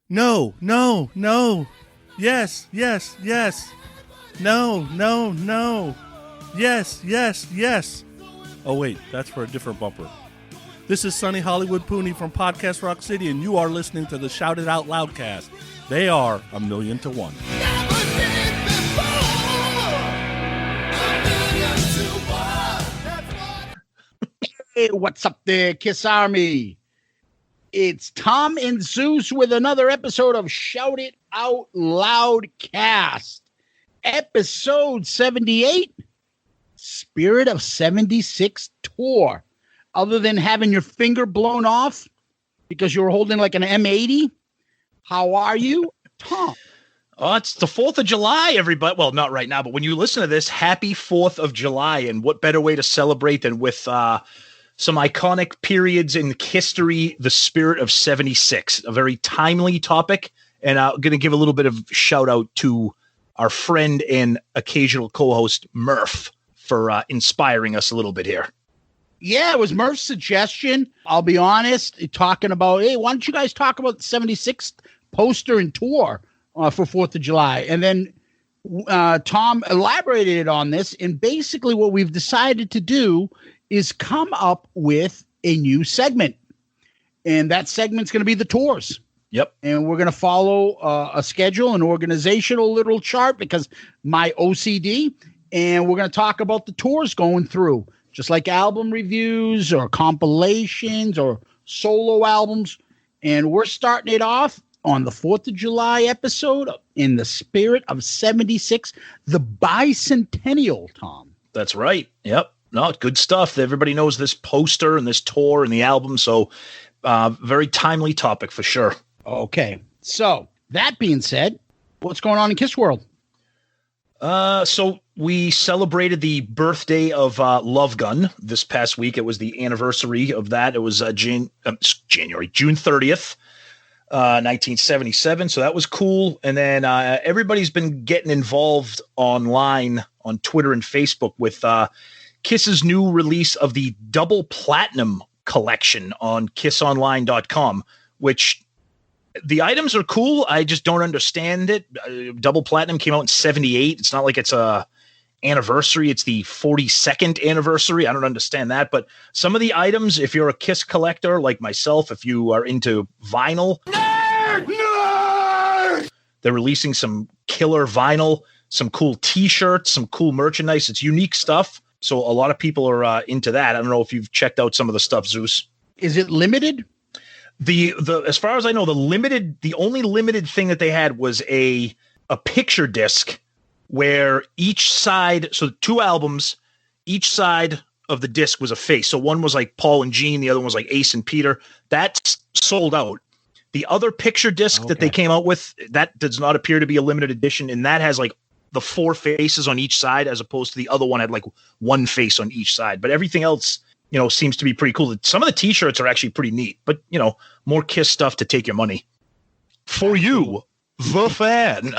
No, no, no. Yes, yes, yes. No, no, no. Yes, yes, yes. Oh, wait, that's for a different bumper. This is Sonny Hollywood Pooney from Podcast Rock City, and you are listening to the Shout It Out Loudcast. They are 1,000,000 to 1. Hey, what's up there, Kiss Army? It's Tom and Zeus with another episode of Shout It Out Loudcast. Episode 78, Spirit of 76 Tour. Other than having your finger blown off because you were holding like an M80, how are you, Tom? Oh, it's the 4th of July, everybody. Well, not right now, but when you listen to this, happy 4th of July. And what better way to celebrate than with some iconic periods in history, the Spirit of 76, a very timely topic. And I'm going to give a little bit of shout out to our friend and occasional co-host Murph for inspiring us a little bit here. Yeah, it was Murph's suggestion. I'll be honest, talking about, hey, why don't you guys talk about the 76th poster and tour for 4th of July? And then Tom elaborated on this. And basically what we've decided to do is come up with a new segment. And that segment's going to be the tours. Yep. And we're going to follow a schedule, an organizational little chart because my OCD. And we're going to talk about the tours going through, just like album reviews or compilations or solo albums. And we're starting it off on the 4th of July episode in the Spirit of 76, the bicentennial, Tom. That's right. Yep. No, good stuff. Everybody knows this poster and this tour and the album. So very timely topic for sure. Okay. So that being said, what's going on in Kiss World? So we celebrated the birthday of Love Gun this past week. It was the anniversary of that. It was June 30th, 1977. So that was cool. And then everybody's been getting involved online on Twitter and Facebook with Kiss's new release of the Double Platinum collection on kissonline.com, which the items are cool. I just don't understand it. Double Platinum came out in 78. It's not like it's a anniversary. It's the 42nd anniversary. I don't understand that. But some of the items, if you're a Kiss collector like myself, if you are into vinyl, nerd! They're releasing some killer vinyl, some cool T-shirts, some cool merchandise. It's unique stuff. So a lot of people are into that. I don't know if you've checked out some of the stuff, Zeus. Is it limited? The as far as I know, the only limited thing that they had was a picture disc where each side, so 2 albums, each side of the disc was a face. So one was like Paul and Gene, the other one was like Ace and Peter. That's sold out. The other picture disc that they came out with, that does not appear to be a limited edition, and that has like the 4 faces on each side, as opposed to the other one had like 1 face on each side. But everything else, seems to be pretty cool. Some of the T-shirts are actually pretty neat, but more Kiss stuff to take your money. For you, the fan.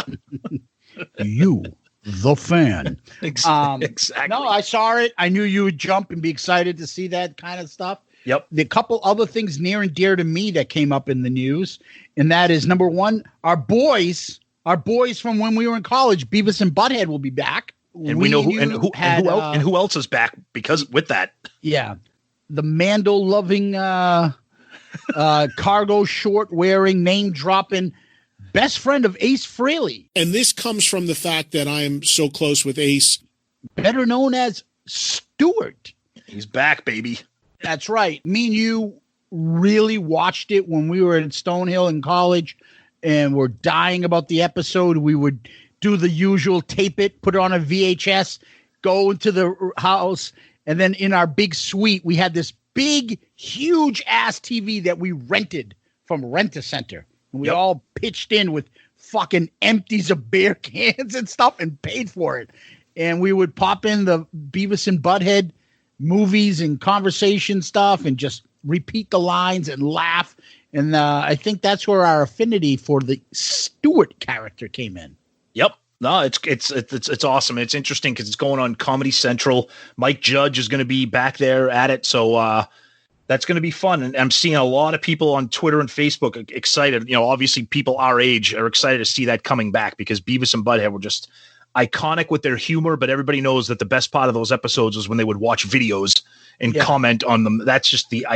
You, the fan. Exactly. No, I saw it. I knew you would jump and be excited to see that kind of stuff. Yep. The couple other things near and dear to me that came up in the news, and that is, number one, our boys from when we were in college, Beavis and Butthead, will be back. And we know who else is back because with that. Yeah. The Mando-loving, cargo short-wearing, name-dropping best friend of Ace Frehley. And this comes from the fact that I am so close with Ace. Better known as Stewart. He's back, baby. That's right. Me and you really watched it when we were at Stonehill in college and we're dying about the episode. We would do the usual, tape it, put it on a VHS, go into the house, and then in our big suite, we had this big, huge-ass TV that we rented from Rent-A-Center. And we all pitched in with fucking empties of beer cans and stuff and paid for it. And we would pop in the Beavis and Butthead movies and conversation stuff and just repeat the lines and laugh. And I think that's where our affinity for the Stewart character came in. Yep. No, it's awesome. It's interesting because it's going on Comedy Central. Mike Judge is going to be back there at it. So That's going to be fun. And I'm seeing a lot of people on Twitter and Facebook excited. Obviously people our age are excited to see that coming back because Beavis and Butthead were just iconic with their humor. But everybody knows that the best part of those episodes was when they would watch videos and comment on them. That's just the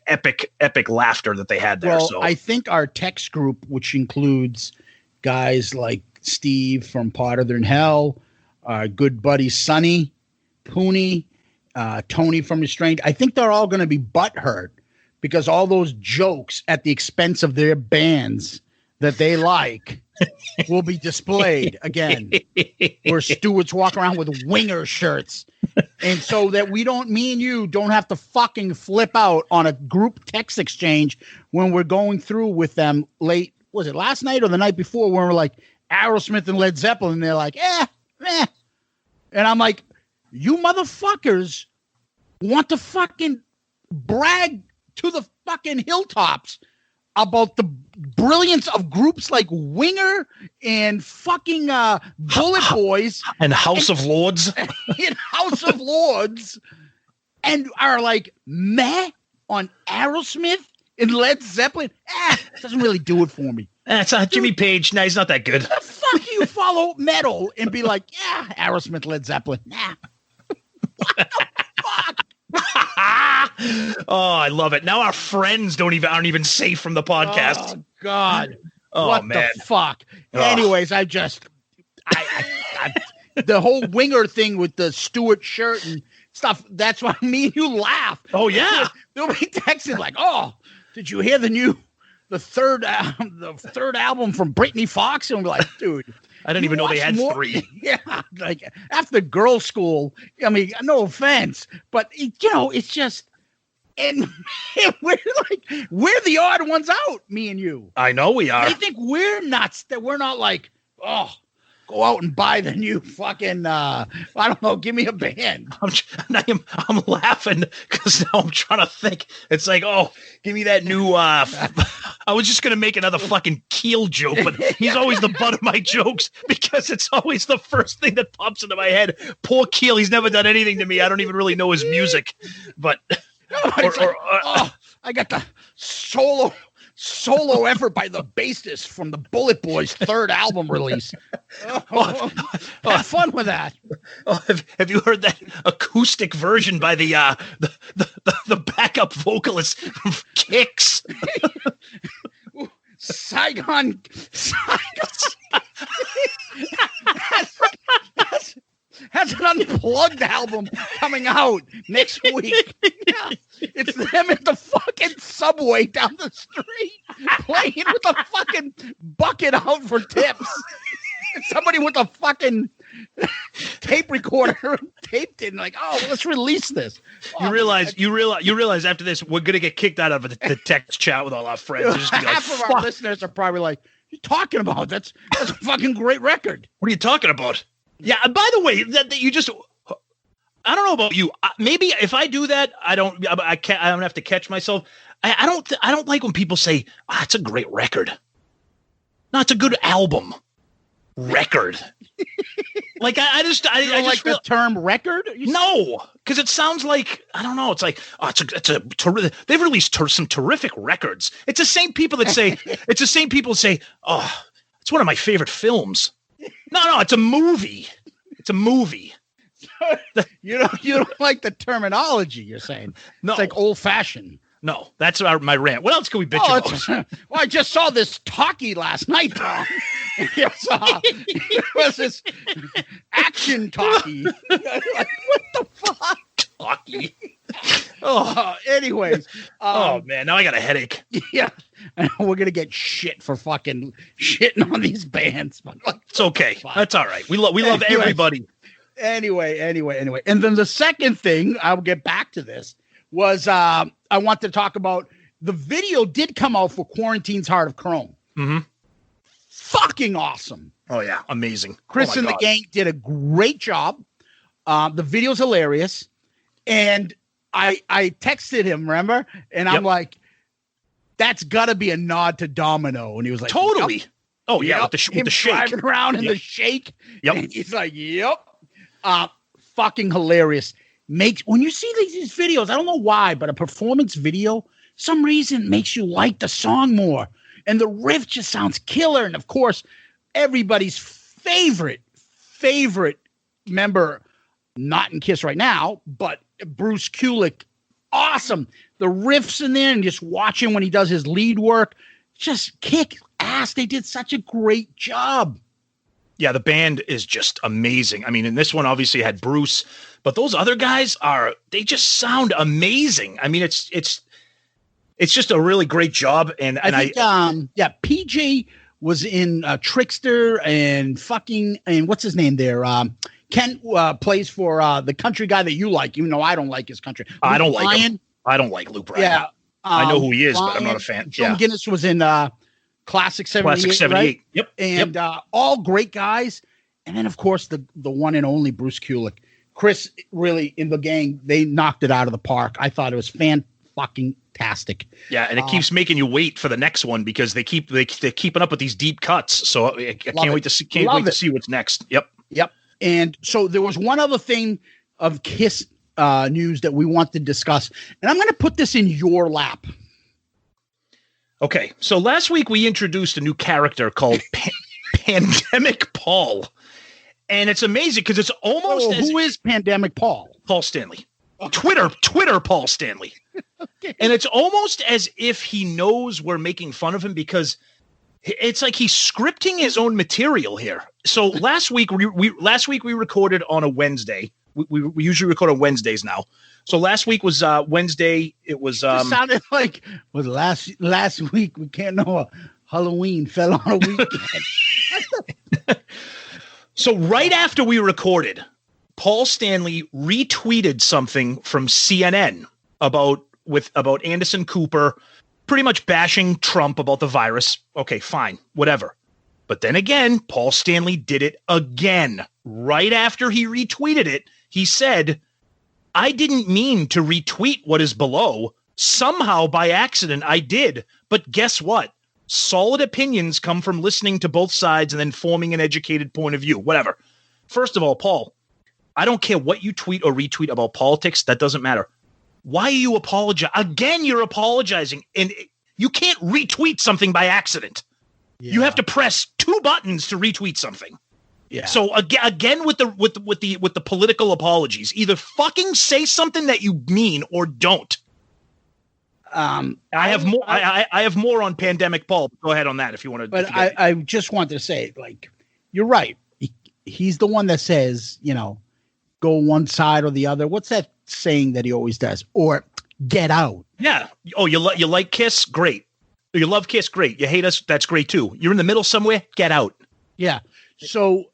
epic laughter that they had there. Well, So I think our text group, which includes guys like Steve from Potter Than Hell, our good buddy Sonny, Pooney, Tony from Restrained, I think they're all going to be butthurt because all those jokes at the expense of their bands that they like will be displayed again, where Stewart's walk around with winger shirts. And so that me and you don't have to fucking flip out on a group text exchange when we're going through with them late. Was it last night or the night before when we're like Aerosmith and Led Zeppelin? And they're like, And I'm like, you motherfuckers want to fucking brag to the fucking hilltops about the brilliance of groups like Winger and fucking Bullet Boys and House of Lords and House of Lords, and are like meh on Aerosmith and Led Zeppelin. Doesn't really do it for me. That's Jimmy Page. No, he's not that good. The fuck you follow metal and be like, Aerosmith, Led Zeppelin. Nah. What the fuck? Oh, I love it. Now our friends aren't even safe from the podcast. Oh God. Oh, what man. the fuck? Oh. Anyways, I the whole Winger thing with the Stewart shirt and stuff. That's why me and you laugh. Oh yeah. They'll be texting like, "Oh, did you hear the third album from Britney Fox?" And we're like, "Dude, I didn't even know they had 3. Yeah, like after girls' school. I mean, no offense, but it's just, and we're the odd ones out. Me and you. I know we are. They think we're nuts. That we're not like, go out and buy the new fucking. I don't know. Give me a band. I'm laughing because now I'm trying to think. It's like, give me that new. I was just gonna make another fucking Keel joke, but he's always the butt of my jokes because it's always the first thing that pops into my head. Poor Keel, he's never done anything to me. I don't even really know his music, but I got the solo effort by the bassist from the Bullet Boys' third album release. Have fun with that. Have you heard that acoustic version by the backup vocalist from Kicks? Saigon has an unplugged album coming out next week. Yeah. It's them at the fucking subway down the street playing with a fucking bucket out for tips. Somebody with a fucking tape recorder taped it and like, let's release this. You realize after this we're gonna get kicked out of the text chat with all our friends. Just half of our listeners are probably like, "What are you talking about? That's a fucking great record." What are you talking about? Yeah. And by the way, that you just. I don't know about you. Maybe if I do that, I don't have to catch myself. I don't like when people say, "It's a great record." No, it's a good album. Record. Like I just like the term record. No, because it sounds like, I don't know. It's like, they've released some terrific records. It's the same people that say it's one of my favorite films. No, it's a movie. It's a movie. You don't like the terminology. You're saying no. It's like old fashioned. No, that's my rant. What else can we bitch about? Well, I just saw this talkie last night, Tom. It was this action talkie. Like, what the fuck? Talkie. Anyways. Man, now I got a headache. Yeah. We're going to get shit for fucking shitting on these bands. It's okay. That's all right. We love everybody. Anyway. And then the second thing, I'll get back to this, was I want to talk about the video did come out for Quarantine's Heart of Chrome. Mm-hmm. Fucking awesome. Oh, yeah. Amazing. Chris and the gang did a great job. The video's hilarious. And I texted him, remember? And I'm like, that's got to be a nod to Domino. And he was like, totally. Yep. Oh, yeah. With the shake. Driving around in the shake. Yep. And he's like, yep. Fucking hilarious. when you see these videos, I don't know why, but a performance video, some reason makes you like the song more. And the riff just sounds killer. And of course, everybody's favorite member, not in Kiss right now, but Bruce Kulick. Awesome. The riffs in there and just watching when he does his lead work, just kick ass. They did such a great job. Yeah, the band is just amazing. I mean, in this one obviously had Bruce, but those other guys they just sound amazing. I mean, it's just a really great job. And I think, PJ was in Trickster and what's his name there? Ken plays for the country guy that you like, even though I don't like his country. I don't like him. I don't like Luke Bryan. Yeah, I know who he is, but I'm not a fan. John Guinness was in Classic 78. Classic 78. Right? Yep. And all great guys. And then, of course, the one and only Bruce Kulick. Chris, really, in the gang, they knocked it out of the park. I thought it was fan-fucking-tastic. Yeah, and it keeps making you wait for the next one because they're keeping up with these deep cuts. So I can't wait to see what's next. Yep. And so there was one other thing of Kiss news that we want to discuss, and I'm going to put this in your lap. Okay, so last week we introduced a new character called Pandemic Paul, and it's amazing because it's almost who is Pandemic Paul? Paul Stanley. Twitter Paul Stanley. Okay. And it's almost as if he knows we're making fun of him because it's like he's scripting his own material here. So last week we recorded on a Wednesday. We usually record on Wednesdays now. So last week was Wednesday. It was it sounded like last week. We can't know Halloween fell on a weekend. So right after we recorded, Paul Stanley retweeted something from CNN about Anderson Cooper, pretty much bashing Trump about the virus. Okay, fine, whatever. But then again, Paul Stanley did it again. Right after he retweeted it, he said, I didn't mean to retweet what is below. Somehow by accident I did. But guess what? Solid opinions come from listening to both sides and then forming an educated point of view. Whatever. First of all, Paul, I don't care what you tweet or retweet about politics. That doesn't matter. Why are you apologizing? Again, you're apologizing. And you can't retweet something by accident. Yeah. You have to press 2 buttons to retweet something. Yeah. So again with the political apologies, either fucking say something that you mean or don't. I have more. I have more on Pandemic Paul. Go ahead on that if you want to. But I just wanted to say, like, you're right. He's the one that says, go one side or the other. What's that saying that he always does? Or get out. Yeah. Oh, you like Kiss? Great. You love Kiss? Great. You hate us? That's great too. You're in the middle somewhere? Get out. Yeah. So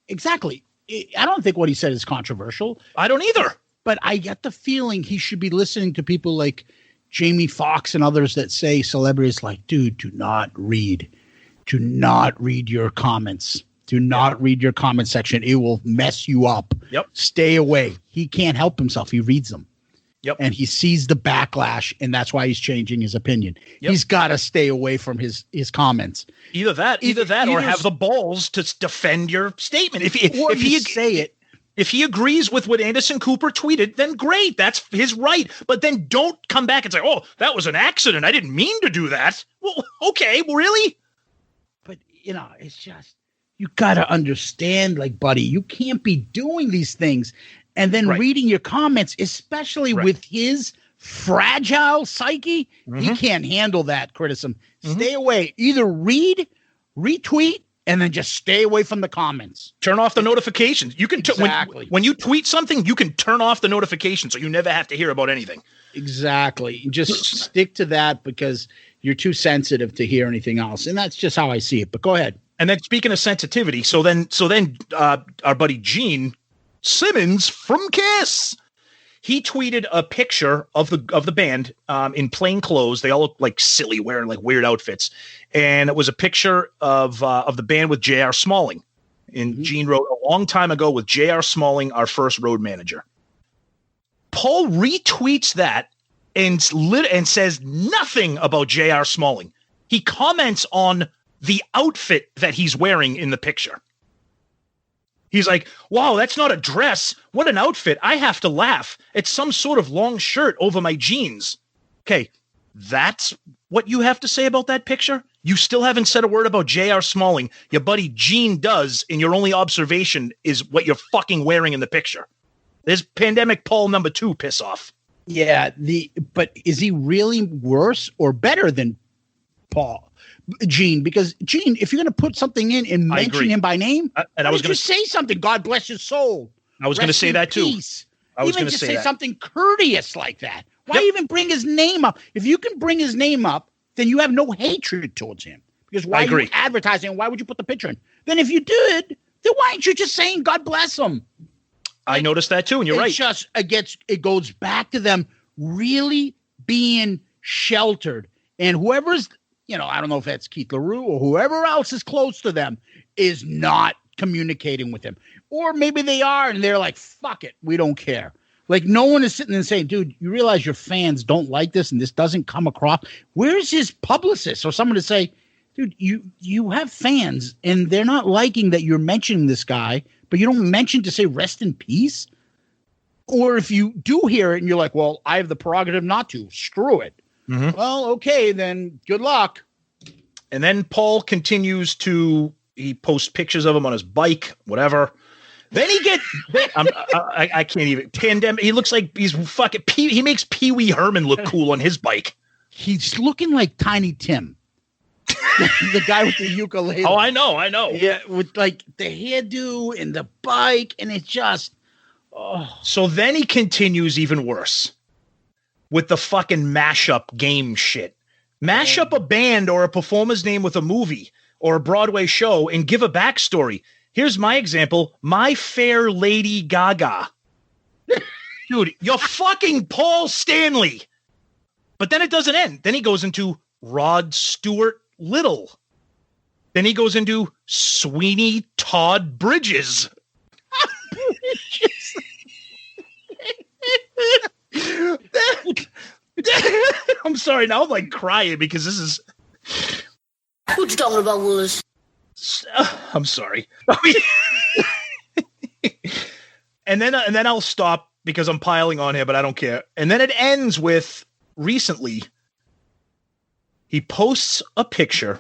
exactly. I don't think what he said is controversial. I don't either. But I get the feeling he should be listening to people like Jamie Foxx and others that say celebrities like, dude, do not read your comments. Do not read your comment section. It will mess you up. Yep. Stay away. He can't help himself. He reads them. Yep. And he sees the backlash, and that's why he's changing his opinion. Yep. He's got to stay away from his comments. Either that, or have the balls to defend your statement. If he say it. If he agrees with what Anderson Cooper tweeted, then great. That's his right. But then don't come back and say, oh, that was an accident. I didn't mean to do that. Well, okay, really? But, it's just, you got to understand, like, buddy, you can't be doing these things and then reading your comments, especially with his fragile psyche. Mm-hmm. He can't handle that criticism. Mm-hmm. Stay away. Either read, retweet, and then just stay away from the comments. Turn off the notifications. You can exactly. When you tweet something, you can turn off the notification so you never have to hear about anything. Exactly. Just stick to that because you're too sensitive to hear anything else. And that's just how I see it. But go ahead. And then speaking of sensitivity, so then our buddy Gene Simmons from Kiss, he tweeted a picture of the band in plain clothes. They all look like silly, wearing like weird outfits, and it was a picture of the band with J.R. Smalling. And Gene wrote, a long time ago with J.R. Smalling, our first road manager. Paul retweets that and says nothing about J.R. Smalling. He comments on the outfit that he's wearing in the picture. He's like, wow, that's not a dress. What an outfit. I have to laugh. It's some sort of long shirt over my jeans. Okay, that's what you have to say about that picture? You still haven't said a word about J.R. Smalling. Your buddy Gene does, and your only observation is what you're fucking wearing in the picture. There's Pandemic Paul number 2, piss off. Yeah, but is he really worse or better than Gene? Because Gene, if you're going to put something in and mention him by name, and I was going to say something. God bless his soul. I was going to say that too. I was going to say something courteous like that. Why even bring his name up? If you can bring his name up, then you have no hatred towards him. Because why are you advertising? Why would you put the picture in? Then if you did, then why aren't you just saying God bless him? I noticed that too, and you're right. It goes back to them really being sheltered, and whoever's, I don't know if that's Keith LaRue or whoever else is close to them is not communicating with him, or maybe they are and they're like, "Fuck it, we don't care." Like no one is sitting there saying, "Dude, you realize your fans don't like this, and this doesn't come across." Where's his publicist or someone to say, "Dude, you have fans, and they're not liking that you're mentioning this guy." But you don't mention to say rest in peace? Or if you do hear it and you're like, well, I have the prerogative not to. Screw it. Mm-hmm. Well, okay, then good luck. And then Paul continues he posts pictures of him on his bike, whatever. Then I can't even. Pandemic. He looks like he's fucking he makes Pee Wee Herman look cool on his bike. He's looking like Tiny Tim. The guy with the ukulele. Oh, I know. Yeah, with like the hairdo and the bike, and it's just. Oh. So then he continues even worse with the fucking mashup game shit. Mash up a band or a performer's name with a movie or a Broadway show and give a backstory. Here's my example: My Fair Lady Gaga. Dude, you're fucking Paul Stanley. But then it doesn't end. Then he goes into Rod Stewart Little. Then he goes into Sweeney Todd Bridges. I'm sorry, now I'm like crying because this is. What you talking about, Willis? I'm sorry. and then I'll stop because I'm piling on here, but I don't care. And then it ends with recently. He posts a picture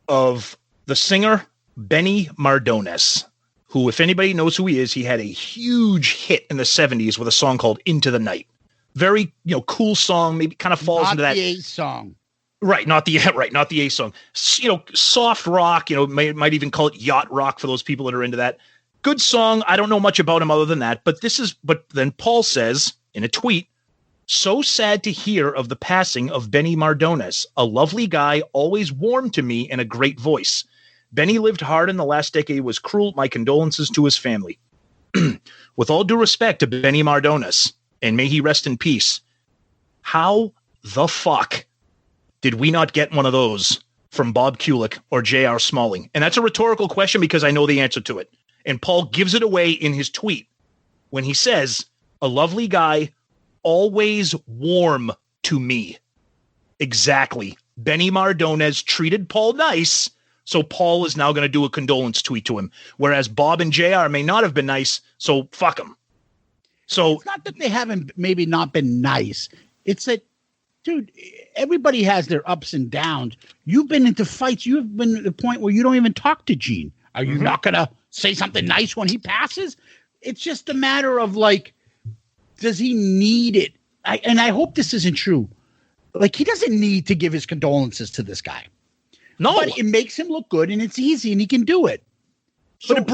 of the singer Benny Mardones, who, if anybody knows who he is, he had a huge hit in the 70s with a song called Into the Night. Very, cool song, maybe kind of falls into that. Not the A song. Right, not the A song. Soft rock, might even call it yacht rock for those people that are into that. Good song. I don't know much about him other than that, but then Paul says in a tweet, "So sad to hear of the passing of Benny Mardones, a lovely guy, always warm to me and a great voice. Benny lived hard in the last decade, was cruel. My condolences to his family. With all due respect to Benny Mardones, and may he rest in peace. How the fuck did we not get one of those from Bob Kulick or J.R. Smalling?" And that's a rhetorical question because I know the answer to it. And Paul gives it away in his tweet when he says, "A lovely guy, always warm to me." Exactly. Benny Mardones treated Paul nice, so Paul is now going to do a condolence tweet to him. Whereas Bob and JR may not have been nice, so fuck them. So it's not that they haven't maybe not been nice. It's that, dude, everybody has their ups and downs. You've been into fights. You've been at the point where you don't even talk to Gene. Are you not going to say something nice when he passes? It's just a matter of like, does he need it? I hope this isn't true. Like, he doesn't need to give his condolences to this guy. No. But it makes him look good, and it's easy, and he can do it. So but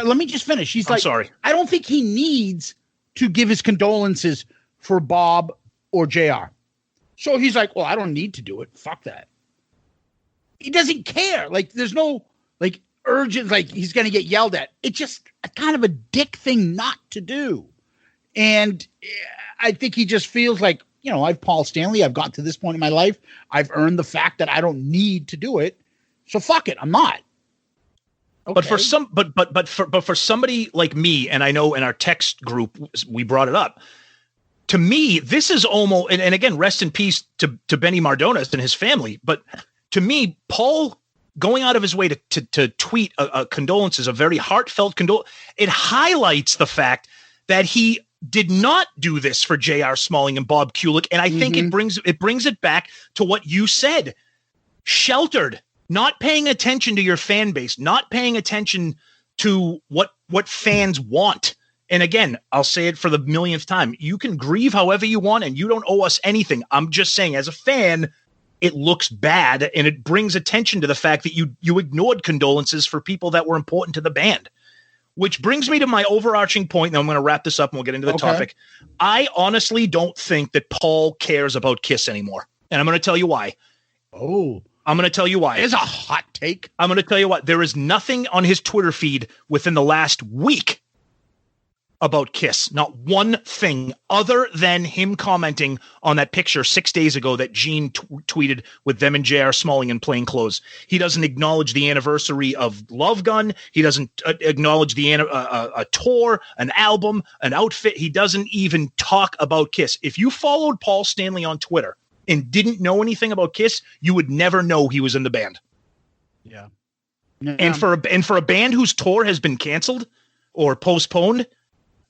let me just finish. I'm sorry. I don't think he needs to give his condolences for Bob or JR. So he's like, well, I don't need to do it. Fuck that. He doesn't care. Like, there's no, like, urgent, like, he's going to get yelled at. It's just a kind of a dick thing not to do. And I think he just feels like, I've Paul Stanley. I've gotten to this point in my life. I've earned the fact that I don't need to do it. So fuck it. I'm not. Okay. But for somebody like me, and I know in our text group, we brought it up. To me, this is almost, and again, rest in peace to Benny Mardones and his family. But to me, Paul going out of his way to tweet a condolences, a very heartfelt condolence, it highlights the fact that he did not do this for J.R. Smalling and Bob Kulick. And I think it brings it back to what you said. Sheltered, not paying attention to your fan base, not paying attention to what fans want. And again, I'll say it for the millionth time. You can grieve however you want, and you don't owe us anything. I'm just saying, as a fan, it looks bad, and it brings attention to the fact that you ignored condolences for people that were important to the band. Which brings me to my overarching point, and I'm going to wrap this up and we'll get into the topic. I honestly don't think that Paul cares about Kiss anymore. And I'm going to tell you why. Oh. I'm going to tell you why. It's a hot take. I'm going to tell you what. There is nothing on his Twitter feed within the last week about Kiss. Not one thing other than him commenting on that picture 6 days ago that Gene tweeted with them and J.R. Smalling in plain clothes. He doesn't acknowledge the anniversary of Love Gun. He doesn't acknowledge the a tour, an album, an outfit. He doesn't even talk about Kiss. If you followed Paul Stanley on Twitter and didn't know anything about Kiss, you would never know he was in the band. Yeah. And for a band whose tour has been canceled or postponed,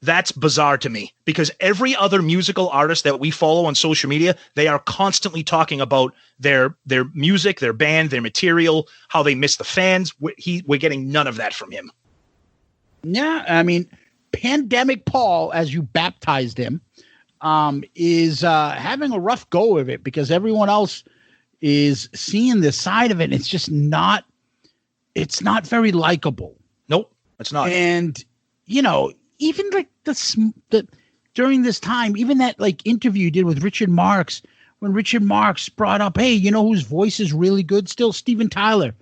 that's bizarre to me, because every other musical artist that we follow on social media, they are constantly talking about their music, their band, their material, how they miss the fans. We're getting none of that from him. Yeah, I mean, Pandemic Paul, as you baptized him, is having a rough go of it, because everyone else is seeing this side of it, and it's just not very likable. Nope, it's not. And, even like the during this time, even that like interview you did with Richard Marx, when Richard Marx brought up, hey, whose voice is really good still? Steven Tyler.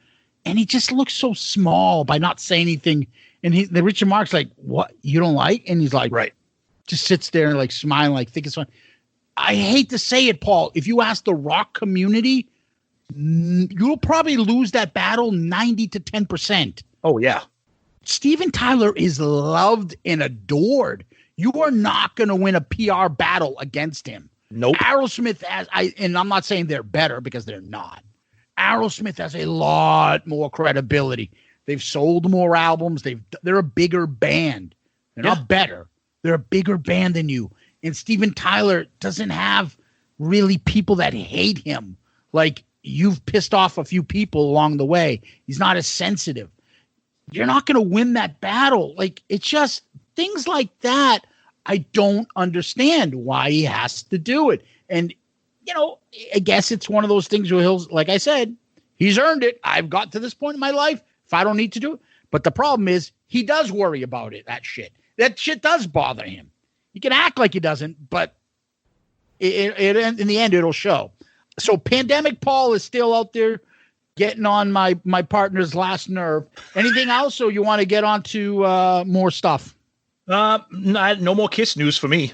And he just looks so small by not saying anything. And the Richard Marx like, what, you don't like? And he's like, right. Just sits there and like smiling, like think it's fun. I hate to say it, Paul. If you ask the rock community, you'll probably lose that battle 90 to 10%. Oh, yeah. Steven Tyler is loved and adored. You are not going to win a PR battle against him. Nope. Aerosmith and I'm not saying they're better, because they're not. Aerosmith has a lot more credibility. They've sold more albums. They're a bigger band. They're not better. They're a bigger band than you. And Steven Tyler doesn't have really people that hate him. Like, you've pissed off a few people along the way. He's not as sensitive. You're not going to win that battle. Like, it's just things like that. I don't understand why he has to do it. And, I guess it's one of those things where like I said, he's earned it. I've got to this point in my life. If I don't need to do it. But the problem is he does worry about it. That shit does bother him. He can act like he doesn't, but it in the end, it'll show. So Pandemic Paul is still out there getting on my partner's last nerve. Anything else, or you want to get on to more stuff? No more Kiss news for me.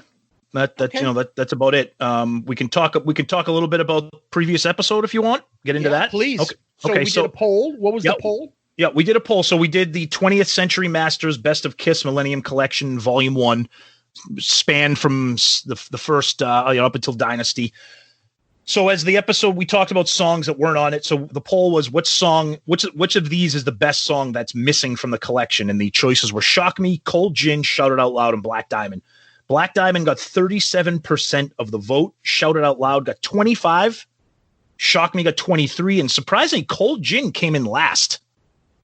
That's about it. We can talk a little bit about previous episode if you want. Get into that, please. Okay. So we did a poll. What was the poll? Yeah, we did a poll. So we did the 20th Century Masters Best of Kiss Millennium Collection Volume 1, span from the first up until Dynasty. So as the episode, we talked about songs that weren't on it. So the poll was, which of these is the best song that's missing from the collection? And the choices were Shock Me, Cold Gin, Shout It Out Loud, and Black Diamond. Black Diamond got 37% of the vote. Shout It Out Loud got 25%. Shock Me got 23%. And surprisingly, Cold Gin came in last.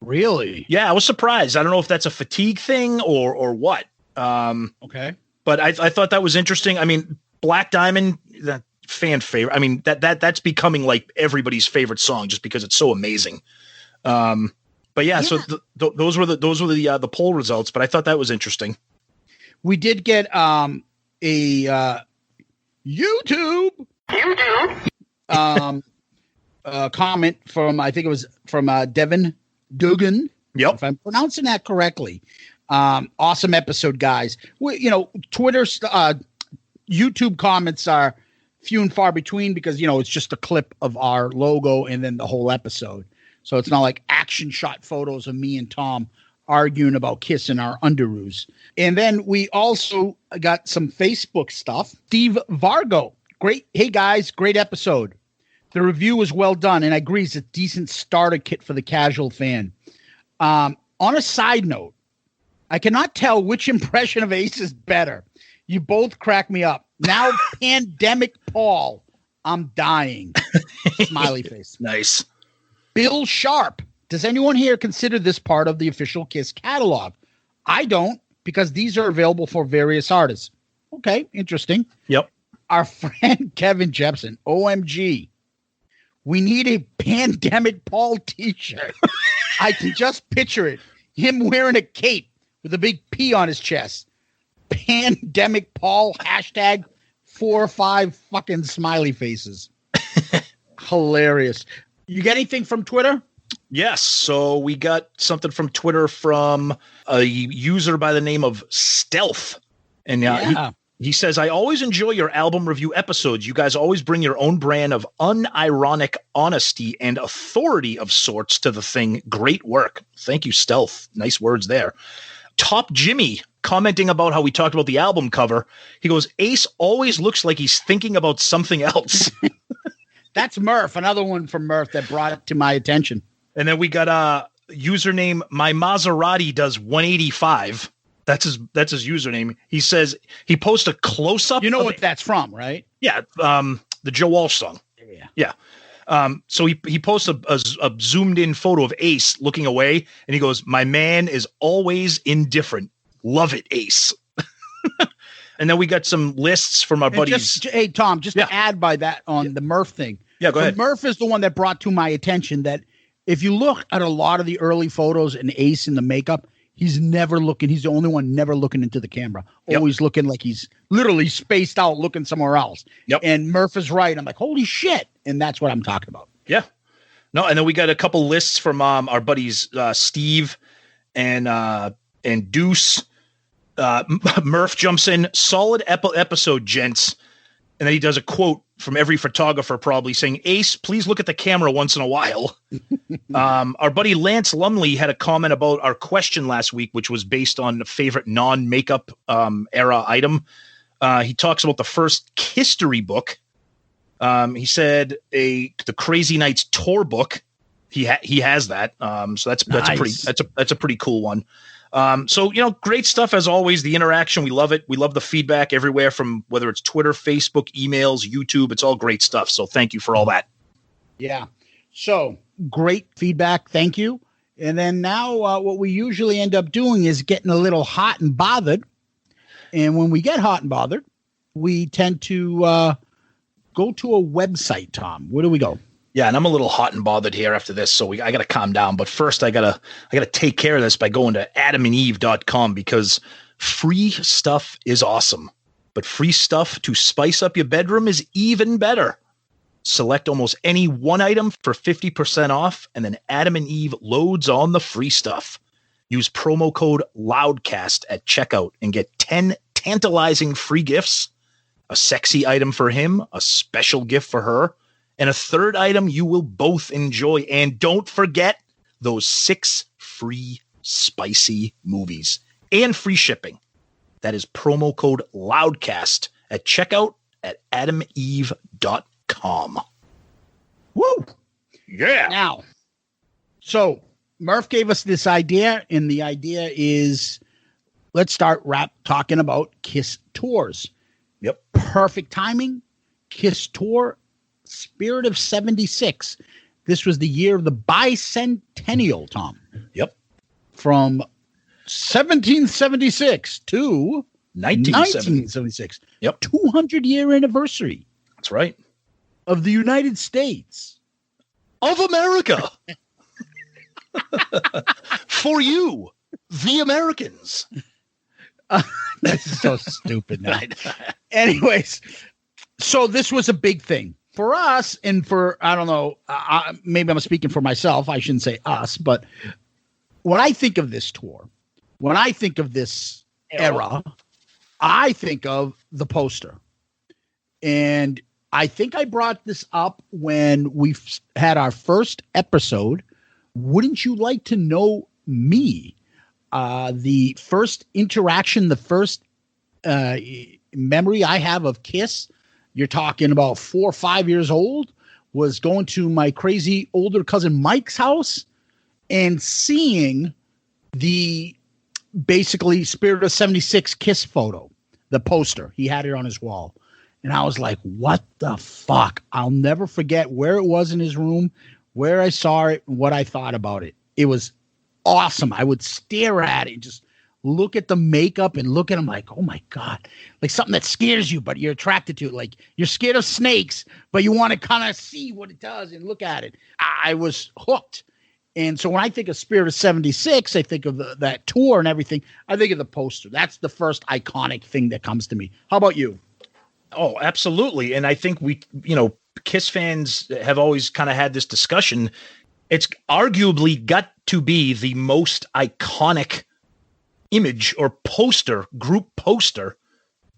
Really? Yeah, I was surprised. I don't know if that's a fatigue thing or what. Okay. But I thought that was interesting. I mean, Black Diamond, that fan favorite. I mean, that's becoming like everybody's favorite song just because it's so amazing. But yeah. So those were the poll results. But I thought that was interesting. We did get a YouTube comment from, I think it was from Devin Dugan. Yep. If I'm pronouncing that correctly. Awesome episode, guys. Twitter, YouTube comments are few and far between because, it's just a clip of our logo and then the whole episode. So it's not like action shot photos of me and Tom arguing about Kiss in our underoos. And then we also got some Facebook stuff. Steve Vargo. Great. Hey, guys. Great episode. The review was well done, and I agree it's a decent starter kit for the casual fan. On a side note, I cannot tell which impression of Ace is better. You both crack me up. Now, Pandemic Paul, I'm dying. Smiley face. Nice. Bill Sharp. Does anyone here consider this part of the official Kiss catalog? I don't, because these are available for various artists. Okay, interesting. Yep. Our friend Kevin Jepson, OMG. We need a Pandemic Paul t-shirt. I can just picture it. Him wearing a cape with a big P on his chest. Pandemic Paul, hashtag 4 or 5 fucking smiley faces. Hilarious. You get anything from Twitter? Yes. So we got something from Twitter from a user by the name of Stealth. And he says, I always enjoy your album review episodes. You guys always bring your own brand of unironic honesty and authority of sorts to the thing. Great work. Thank you, Stealth. Nice words there. Top Jimmy commenting about how we talked about the album cover. He goes, Ace always looks like he's thinking about something else. That's Murph, another one from Murph that brought it to my attention. And then we got a username, My Maserati Does 185. That's his username. He says he posts a close-up. You know what that's from, right? Yeah, the Joe Walsh song. Yeah. So he posts a zoomed-in photo of Ace looking away, and he goes, my man is always indifferent. Love it, Ace. And then we got some lists from our buddies. Hey, Tom, just to add by that on the Murph thing. Yeah, go ahead. Murph is the one that brought to my attention that if you look at a lot of the early photos and Ace in the makeup, he's never looking. He's the only one never looking into the camera. Always looking like he's literally spaced out looking somewhere else. Yep. And Murph is right. I'm like, holy shit. And that's what I'm talking about. Yeah. No, and then we got a couple lists from our buddies Steve and Deuce. Murph jumps in. Solid episode, gents. And then he does a quote from every photographer probably saying, Ace, please look at the camera once in a while. Our buddy Lance Lumley had a comment about our question last week, which was based on a favorite non-makeup era item. He talks about the first History book. He said the Crazy Nights tour book. He has that. So that's nice. That's a pretty cool one. So, great stuff as always. The interaction, we love it. We love the feedback everywhere from whether it's Twitter, Facebook, emails, YouTube. It's all great stuff. So thank you for all that. Yeah. So great feedback. Thank you. And then now what we usually end up doing is getting a little hot and bothered. And when we get hot and bothered, we tend to go to a website, Tom. Where do we go? Yeah, and I'm a little hot and bothered here after this, so I got to calm down. But first, I gotta take care of this by going to adamandeve.com because free stuff is awesome. But free stuff to spice up your bedroom is even better. Select almost any one item for 50% off, and then Adam and Eve loads on the free stuff. Use promo code Loudcast at checkout and get 10 tantalizing free gifts, a sexy item for him, a special gift for her, and a third item you will both enjoy. And don't forget those 6 free spicy movies and free shipping. That is promo code Loudcast at checkout at adameve.com. Woo! Yeah. Now, so Murph gave us this idea, and the idea is let's start talking about Kiss tours. Yep. Perfect timing. Kiss tour. Spirit of 76. This was the year of the bicentennial, Tom. Yep. From 1776 to 1976. Yep. 200-year anniversary. That's right. Of the United States. Of America. For you, the Americans. That's so stupid now. Anyways, so this was a big thing. For us, and for, I don't know, maybe I'm speaking for myself. I shouldn't say us, but when I think of this tour, when I think of this era, I think of the poster. And I think I brought this up when we had our first episode. Wouldn't you like to know me? The first interaction, the first memory I have of Kiss, you're talking about 4 or 5 years old, was going to my crazy older cousin Mike's house and seeing the basically Spirit of 76 Kiss photo, the poster. He had it on his wall. And I was like, what the fuck? I'll never forget where it was in his room, where I saw it, and what I thought about it. It was awesome. I would stare at it, just look at the makeup and look at him like, oh my God, like something that scares you, but you're attracted to it. Like you're scared of snakes, but you want to kind of see what it does and look at it. I was hooked. And so when I think of Spirit of 76, I think of that tour and everything. I think of the poster. That's the first iconic thing that comes to me. How about you? Oh, absolutely. And I think Kiss fans have always kind of had this discussion. It's arguably got to be the most iconic image or group poster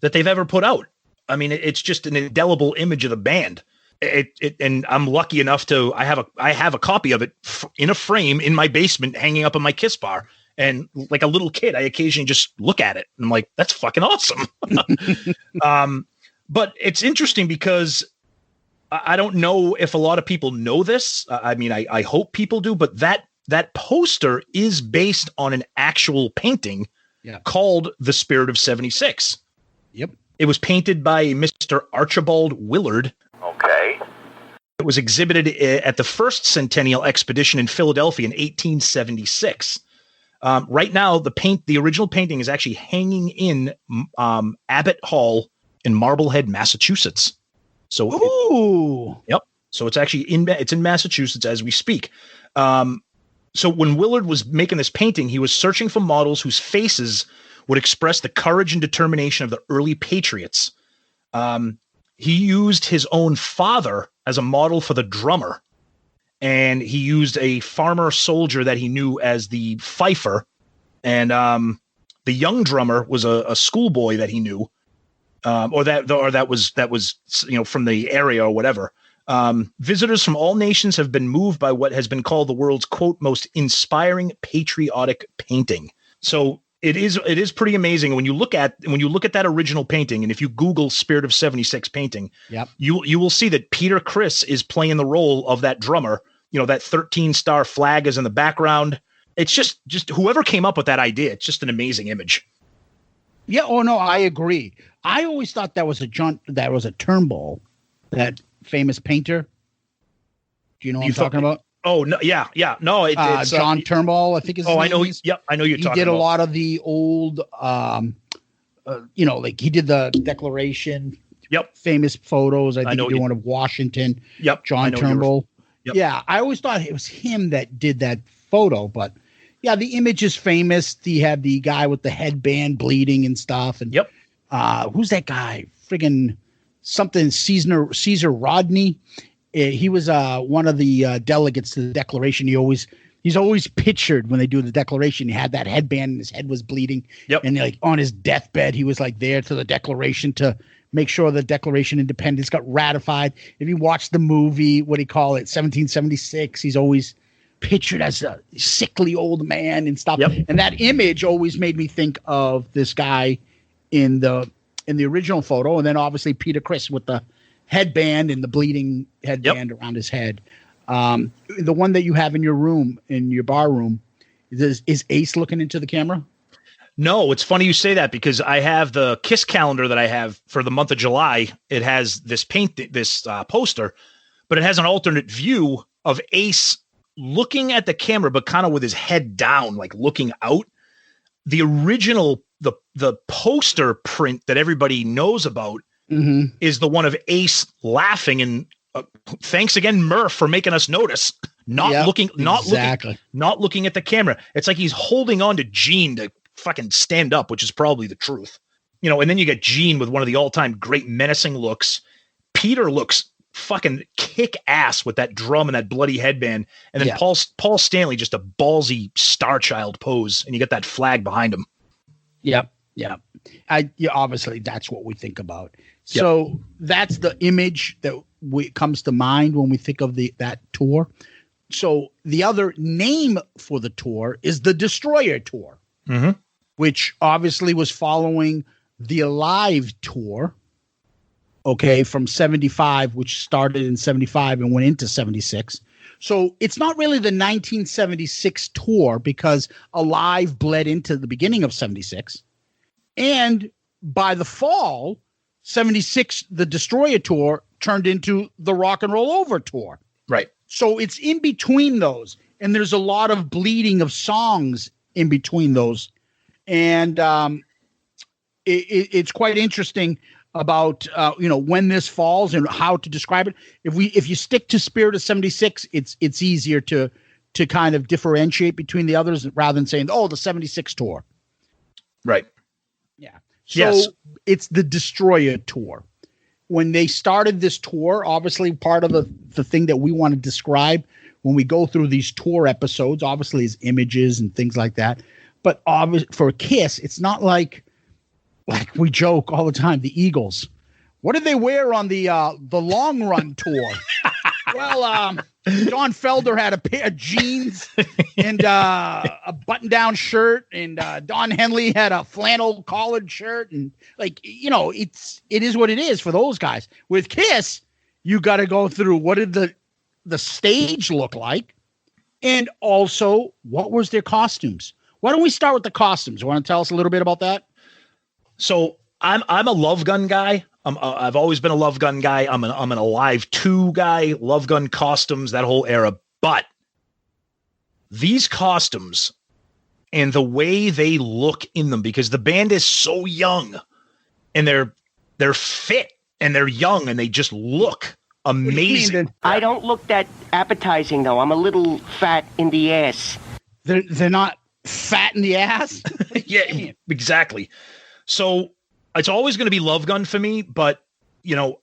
that they've ever put out. I mean, it's just an indelible image of the band. And I'm lucky enough to I have a copy of it in a frame in my basement, hanging up in my Kiss bar. And like a little kid, I occasionally just look at it and I'm like, that's fucking awesome. But it's interesting because I don't know if a lot of people know this. I mean, I hope people do, but that poster is based on an actual painting called The Spirit of 76. Yep. It was painted by Mr. Archibald Willard. Okay. It was exhibited at the first Centennial Expedition in Philadelphia in 1876. Right now, the original painting is actually hanging in Abbott Hall in Marblehead, Massachusetts. So, yep. So it's actually in Massachusetts as we speak. So when Willard was making this painting, he was searching for models whose faces would express the courage and determination of the early patriots. He used his own father as a model for the drummer, and he used a farmer soldier that he knew as the fifer, and the young drummer was a schoolboy that he knew, or that was from the area or whatever. Visitors from all nations have been moved by what has been called the world's, quote, most inspiring patriotic painting. So it is pretty amazing when you look at that original painting, and if you Google Spirit of 76 painting, you will see that Peter Criss is playing the role of that drummer. That 13-star flag is in the background. It's just whoever came up with that idea. It's just an amazing image. Yeah. Oh no, I agree. I always thought that was a Turnbull, that famous painter. Do you know what I'm talking about? Oh no, yeah, no. It's John Turnbull, I think is. I know. Yep, I know you're talking about. He did a lot of the old, like he did the Declaration. Yep. Famous photos. I think he did one of Washington. Yep. John Turnbull. Yep. Yeah, I always thought it was him that did that photo, but yeah, the image is famous. He had the guy with the headband bleeding and stuff. And who's that guy? Friggin' something Caesar Rodney. He was one of the delegates to the Declaration. He's always pictured when they do the Declaration. He had that headband and his head was bleeding. Yep. And like on his deathbed, he was like there to the Declaration to make sure the Declaration of Independence got ratified. If you watch the movie, 1776, he's always pictured as a sickly old man and stuff. Yep. And that image always made me think of this guy in the original photo, and then obviously Peter Criss with the headband and the bleeding headband around his head. The one that you have in your room, in your bar room, is Ace looking into the camera? No, it's funny you say that because I have the Kiss calendar that I have for the month of July. It has this poster, but it has an alternate view of Ace looking at the camera, but kind of with his head down, like looking out. The original, the poster print that everybody knows about is the one of Ace laughing, and thanks again, Murph, for making us notice. Not looking at the camera. It's like he's holding on to Gene to fucking stand up, which is probably the truth. And then you get Gene with one of the all-time great menacing looks. Peter looks fucking kick ass with that drum and that bloody headband. And then Paul Stanley, just a ballsy star child pose. And you get that flag behind him. Yep. Yeah. Obviously that's what we think about. So that's the image that comes to mind when we think of that tour. So the other name for the tour is the Destroyer Tour, which obviously was following the Alive tour. okay, from 75, which started in 75 and went into 76. So it's not really the 1976 tour because Alive bled into the beginning of 76. And by the fall, 76, the Destroyer tour turned into the Rock and Roll Over tour. Right. So it's in between those. And there's a lot of bleeding of songs in between those. And it's quite interesting about when this falls and how to describe it. If you stick to Spirit of 76, it's easier to kind of differentiate between the others rather than saying, the 76 tour. Right. Yeah. So yes. It's the Destroyer tour. When they started this tour, obviously part of the thing that we want to describe when we go through these tour episodes, obviously is images and things like that. But for Kiss, it's not like we joke all the time, the Eagles. What did they wear on the long run tour? Well, Don Felder had a pair of jeans and a button-down shirt, and Don Henley had a flannel collared shirt, and it is what it is for those guys. With Kiss, you got to go through what did the stage look like, and also what was their costumes. Why don't we start with the costumes? You want to tell us a little bit about that? So I'm a Love Gun guy. I've always been a Love Gun guy. I'm an Alive 2 guy, Love Gun costumes, that whole era. But these costumes and the way they look in them, because the band is so young and they're fit and they're young and they just look amazing. I don't look that appetizing though. I'm a little fat in the ass. They're not fat in the ass? Yeah, exactly. So it's always going to be Love Gun for me, but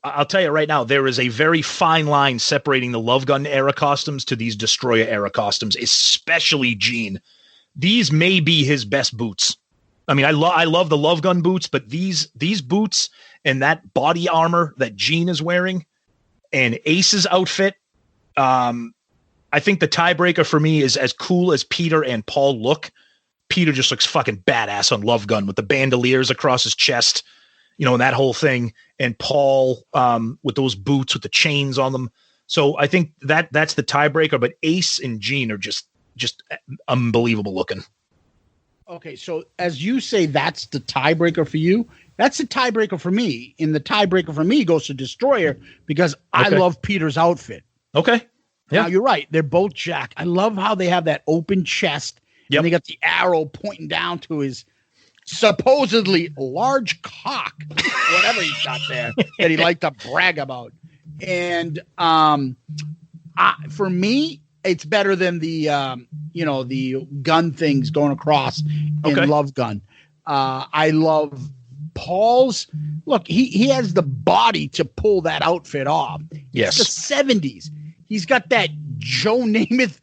I'll tell you right now, there is a very fine line separating the Love Gun era costumes to these Destroyer era costumes, especially Gene. These may be his best boots. I mean, I love the Love Gun boots, but these boots and that body armor that Gene is wearing and Ace's outfit, I think the tiebreaker for me is as cool as Peter and Paul look. Peter just looks fucking badass on Love Gun with the bandoliers across his chest, and that whole thing. And Paul with those boots with the chains on them. So I think that's the tiebreaker. But Ace and Gene are just unbelievable looking. Okay, so as you say, that's the tiebreaker for you. That's the tiebreaker for me. And the tiebreaker for me goes to Destroyer because I love Peter's outfit. Okay. Yeah. Now, you're right. They're both jacked. I love how they have that open chest. Yep. And they got the arrow pointing down to his supposedly large cock, whatever he's got there, that he liked to brag about. And for me, it's better than the gun things going across in Love Gun. I love Paul's. Look, he has the body to pull that outfit off. Yes. It's the 70s. He's got that Joe Namath,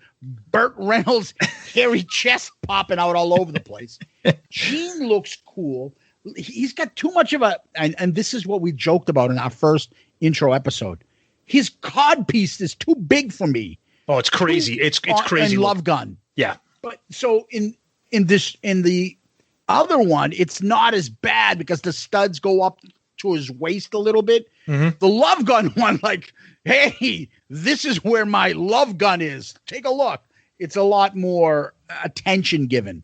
Burt Reynolds, hairy chest popping out all over the place. Gene looks cool. He's got too much of and this is what we joked about in our first intro episode. His codpiece is too big for me. Oh, it's crazy. It's crazy. In Love Gun. Yeah. But so in the other one, it's not as bad because the studs go up to his waist a little bit. Mm-hmm. The Love Gun one, hey, this is where my Love Gun is. Take a look. It's a lot more attention given.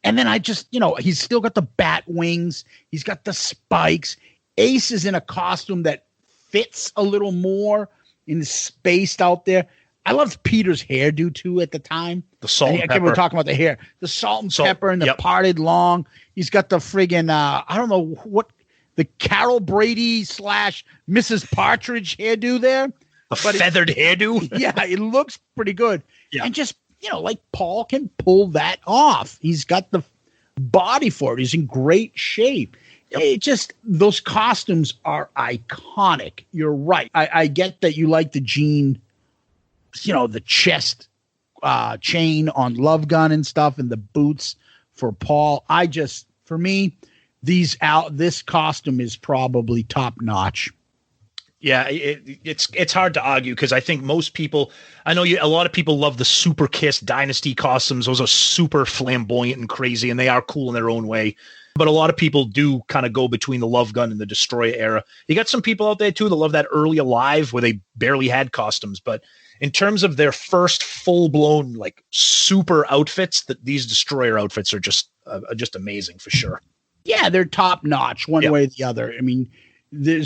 And then I just, he's still got the bat wings. He's got the spikes. Ace is in a costume that fits a little more and is spaced out there. I loved Peter's hairdo too at the time. The salt and pepper. I kept talking about the hair. The salt and pepper and the parted long. He's got the friggin', I don't know what, the Carol Brady / Mrs. Partridge hairdo there. Feathered hairdo? Yeah, it looks pretty good. Yeah. And just, Paul can pull that off. He's got the body for it. He's in great shape. Yep. It just, those costumes are iconic. You're right. I get that you like the Gene, the chest chain on Love Gun and stuff and the boots for Paul. For me, this costume is probably top notch. Yeah, it's hard to argue because I think most people, a lot of people love the Super Kiss Dynasty costumes. Those are super flamboyant and crazy, and they are cool in their own way. But a lot of people do kind of go between the Love Gun and the Destroyer era. You got some people out there too that love that early Alive where they barely had costumes. But in terms of their first full-blown like super outfits, that these Destroyer outfits are just amazing for sure. Yeah, they're top notch one way or the other. I mean,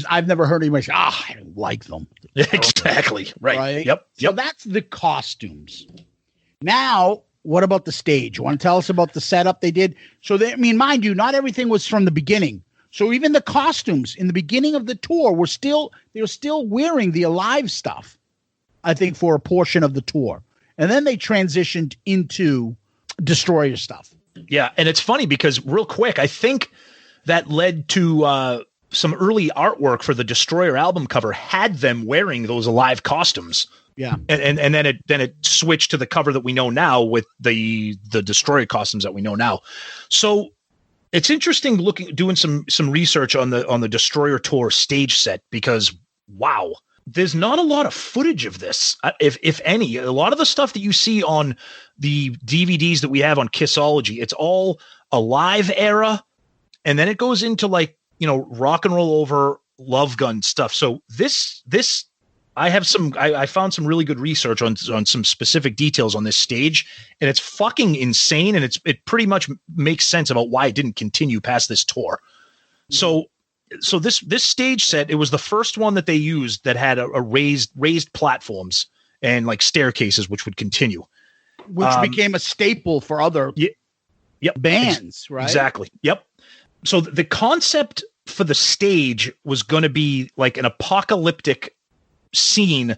I've never heard anybody say, I don't like them. Exactly. Right. Yep. So that's the costumes. Now, what about the stage? You want to tell us about the setup they did? So, mind you, not everything was from the beginning. So even the costumes in the beginning of the tour they were still wearing the Alive stuff, I think, for a portion of the tour. And then they transitioned into Destroyer stuff. Yeah, and it's funny because real quick, I think that led to some early artwork for the Destroyer album cover had them wearing those Alive costumes. Yeah, and then it switched to the cover that we know now with the Destroyer costumes that we know now. So it's interesting doing some research on the Destroyer tour stage set because wow, there's not a lot of footage of this, if any. A lot of the stuff that you see on the DVDs that we have on Kissology, it's all Alive era, and then it goes into like Rock and Roll Over, Love Gun stuff. So this. I found some really good research on some specific details on this stage, and it's fucking insane. And it pretty much makes sense about why it didn't continue past this tour. So this stage set, it was the first one that they used that had a raised platforms and like staircases, which would continue, which became a staple for other bands, right? Exactly. Yep. So the concept for the stage was going to be like an apocalyptic scene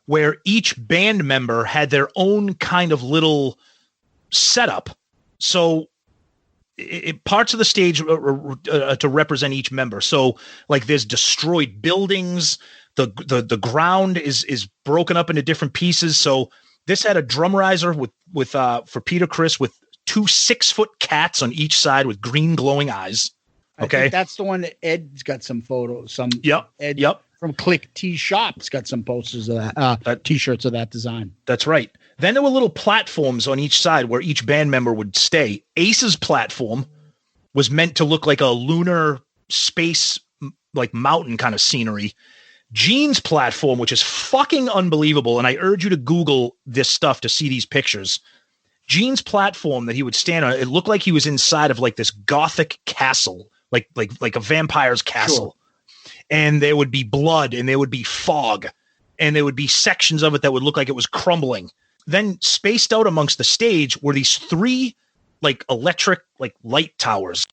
where each band member had their own kind of little setup. So parts of the stage to represent each member. So like there's destroyed buildings. The ground is broken up into different pieces. So this had a drum riser with for Peter Criss with 2 6-foot cats on each side with green glowing eyes. Okay. I think that's the one that Ed's got some photos. Ed from Click T Shop's got some posters of that, t-shirts of that design. That's right. Then there were little platforms on each side where each band member would stay. Ace's platform was meant to look like a lunar space, like mountain kind of scenery. Gene's platform, which is fucking unbelievable, and I urge you to Google this stuff to see these pictures. Gene's platform that he would stand on, it looked like he was inside of like this gothic castle, like a vampire's castle. Sure. And there would be blood and there would be fog and there would be sections of it that would look like it was crumbling. Then spaced out amongst the stage were these 3 like electric like light towers.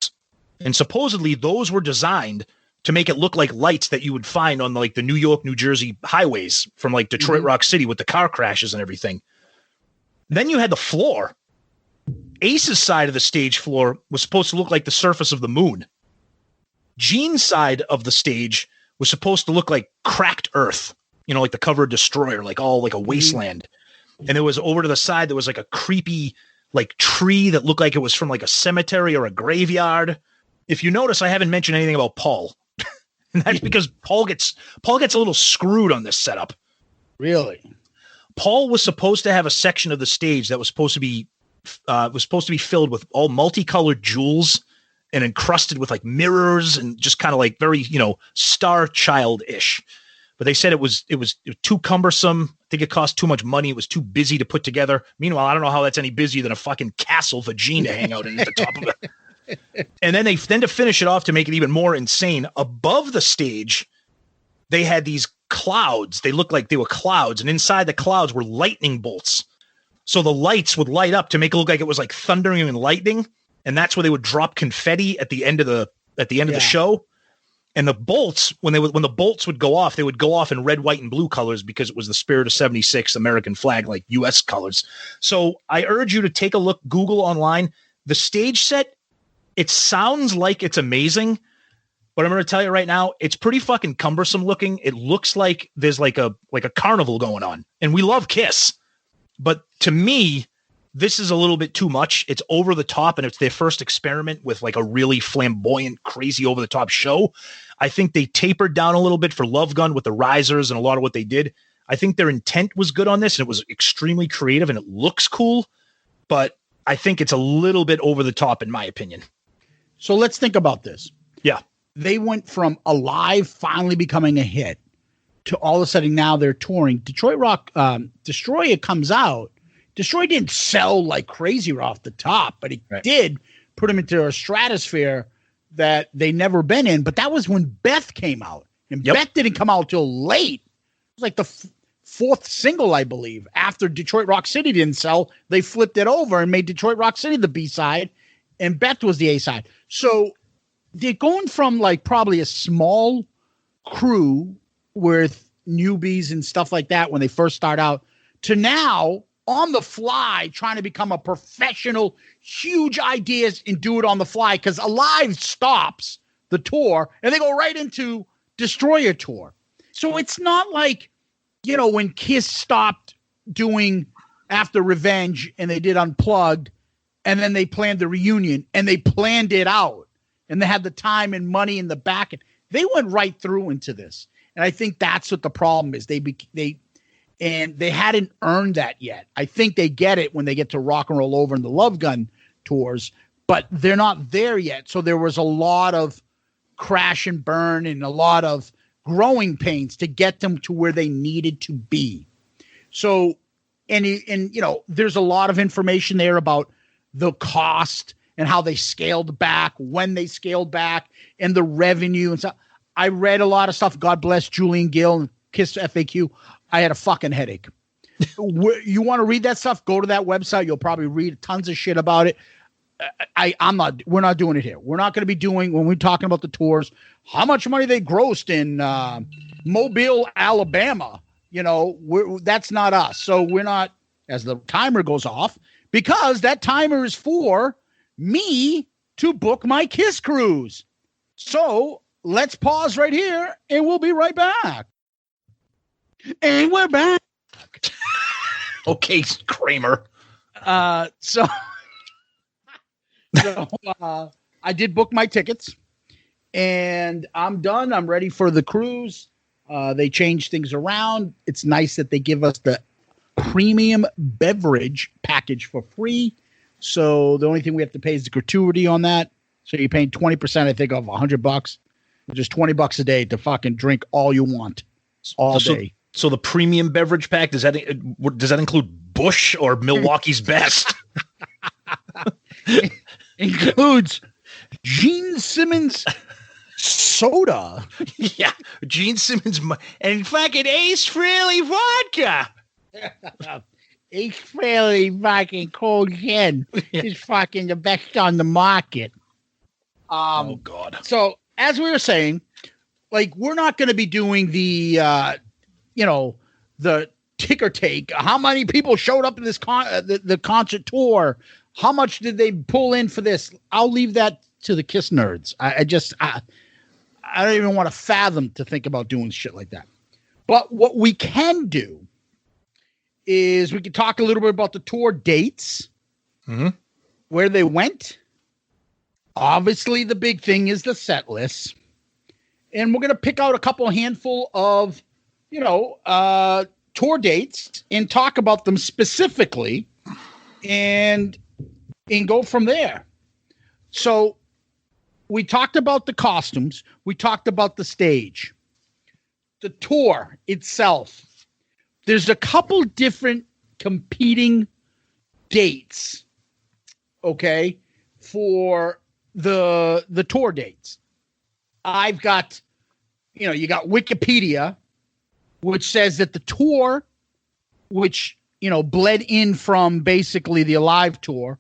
And supposedly those were designed to make it look like lights that you would find on like the New York, New Jersey highways from like Detroit Rock City with the car crashes and everything. Then you had the floor. Ace's side of the stage floor was supposed to look like the surface of the moon. Gene's side of the stage was supposed to look like cracked earth, like the cover of Destroyer, like all like a wasteland. And there was over to the side, there was like a creepy like tree that looked like it was from like a cemetery or a graveyard. If you notice, I haven't mentioned anything about Paul. And that's because Paul gets a little screwed on this setup. Really? Paul was supposed to have a section of the stage that was supposed to be filled with all multicolored jewels and encrusted with like mirrors and just kind of like very, Star Child-ish. But they said it was too cumbersome. I think it cost too much money. It was too busy to put together. Meanwhile, I don't know how that's any busier than a fucking castle for Gene to hang out in at the top of it. And then to finish it off, to make it even more insane, above the stage, they had these clouds. They looked like they were clouds, and inside the clouds were lightning bolts. So the lights would light up to make it look like it was like thundering and lightning. And that's where they would drop confetti at the end of the show. And the bolts, when the bolts would go off, they would go off in red, white, and blue colors because it was the Spirit of 76 American flag, like U.S. colors. So I urge you to take a look, Google online. The stage set, it sounds like it's amazing, but I'm going to tell you right now, it's pretty fucking cumbersome looking. It looks like there's like a carnival going on. And we love Kiss. But to me, this is a little bit too much. It's over the top, and it's their first experiment with like a really flamboyant, crazy over the top show. I think they tapered down a little bit for Love Gun with the risers and a lot of what they did. I think their intent was good on this, and it was extremely creative, and it looks cool, but I think it's a little bit over the top in my opinion. So let's think about this. Yeah. They went from Alive finally becoming a hit to all of a sudden now they're touring. Detroit Rock, Destroyer comes out. Destroyer didn't sell like crazy right off the top, but it did put them into a stratosphere that they never been in. But that was when Beth came out. And Beth didn't come out till late. It was like the fourth single, I believe. After Detroit Rock City didn't sell, they flipped it over and made Detroit Rock City the B-side, and Beth was the A-side. So they're going from like probably a small crew with newbies and stuff like that when they first start out to now on the fly trying to become a professional, huge ideas and do it on the fly because Alive stops the tour and they go right into Destroyer tour. So it's not like, you know, when Kiss stopped doing After Revenge and they did Unplugged and then they planned the reunion and they planned it out and they had the time and money in the back. And they went right through into this. And I think that's what the problem is. They hadn't earned that yet. I think they get it when they get to Rock and Roll Over and the Love Gun tours, but they're not there yet. So there was a lot of crash and burn and a lot of growing pains to get them to where they needed to be. So, and you know, there's a lot of information there about the cost and how they scaled back, when they scaled back, and the revenue and stuff. I read a lot of stuff. God bless Julian Gill and Kiss FAQ. I had a fucking headache. You want to read that stuff? Go to that website. You'll probably read tons of shit about it. We're not doing it here. We're not going to be doing, when we're talking about the tours, how much money they grossed in Mobile, Alabama. You know, that's not us. So we're not, as the timer goes off, because that timer is for me to book my Kiss cruise. So let's pause right here and we'll be right back. And we're back. Okay, Kramer. So I did book my tickets and I'm done. I'm ready for the cruise. They changed things around. It's nice that they give us the premium beverage package for free. So the only thing we have to pay is the gratuity on that. So you're paying 20%, I think, of $100, just $20 a day to fucking drink all you want all day. So the premium beverage pack, does that include Busch or Milwaukee's Best? It includes Gene Simmons soda. Yeah, Gene Simmons and fucking Ace Frehley vodka. Ace Frehley fucking cold gin is fucking the best on the market. Oh God. So as we were saying, like, we're not going to be doing the the ticker take. How many people showed up in this the concert tour? How much did they pull in for this? I'll leave that to the Kiss nerds. I don't even want to fathom to think about doing shit like that. But what we can do is we can talk a little bit about the tour dates, where they went. Obviously, the big thing is the set list. And we're going to pick out a handful of, tour dates and talk about them specifically and go from there. So we talked about the costumes. We talked about the stage. The tour itself. There's a couple different competing dates, okay, for the tour dates. I've got, you got Wikipedia, which says that the tour, which, bled in from basically the Alive tour,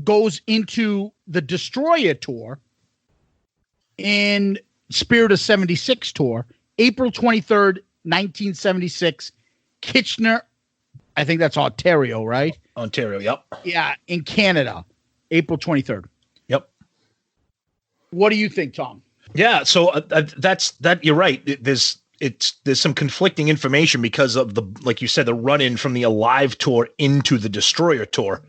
goes into the Destroyer tour in Spirit of 76 tour, April 23rd, 1976, Kitchener, I think that's Ontario, right? Ontario, yep. Yeah, in Canada, April 23rd. Yep. What do you think, Tom? Yeah, so that's that. You're right. There's some conflicting information because of like you said, the run-in from the Alive tour into the Destroyer tour,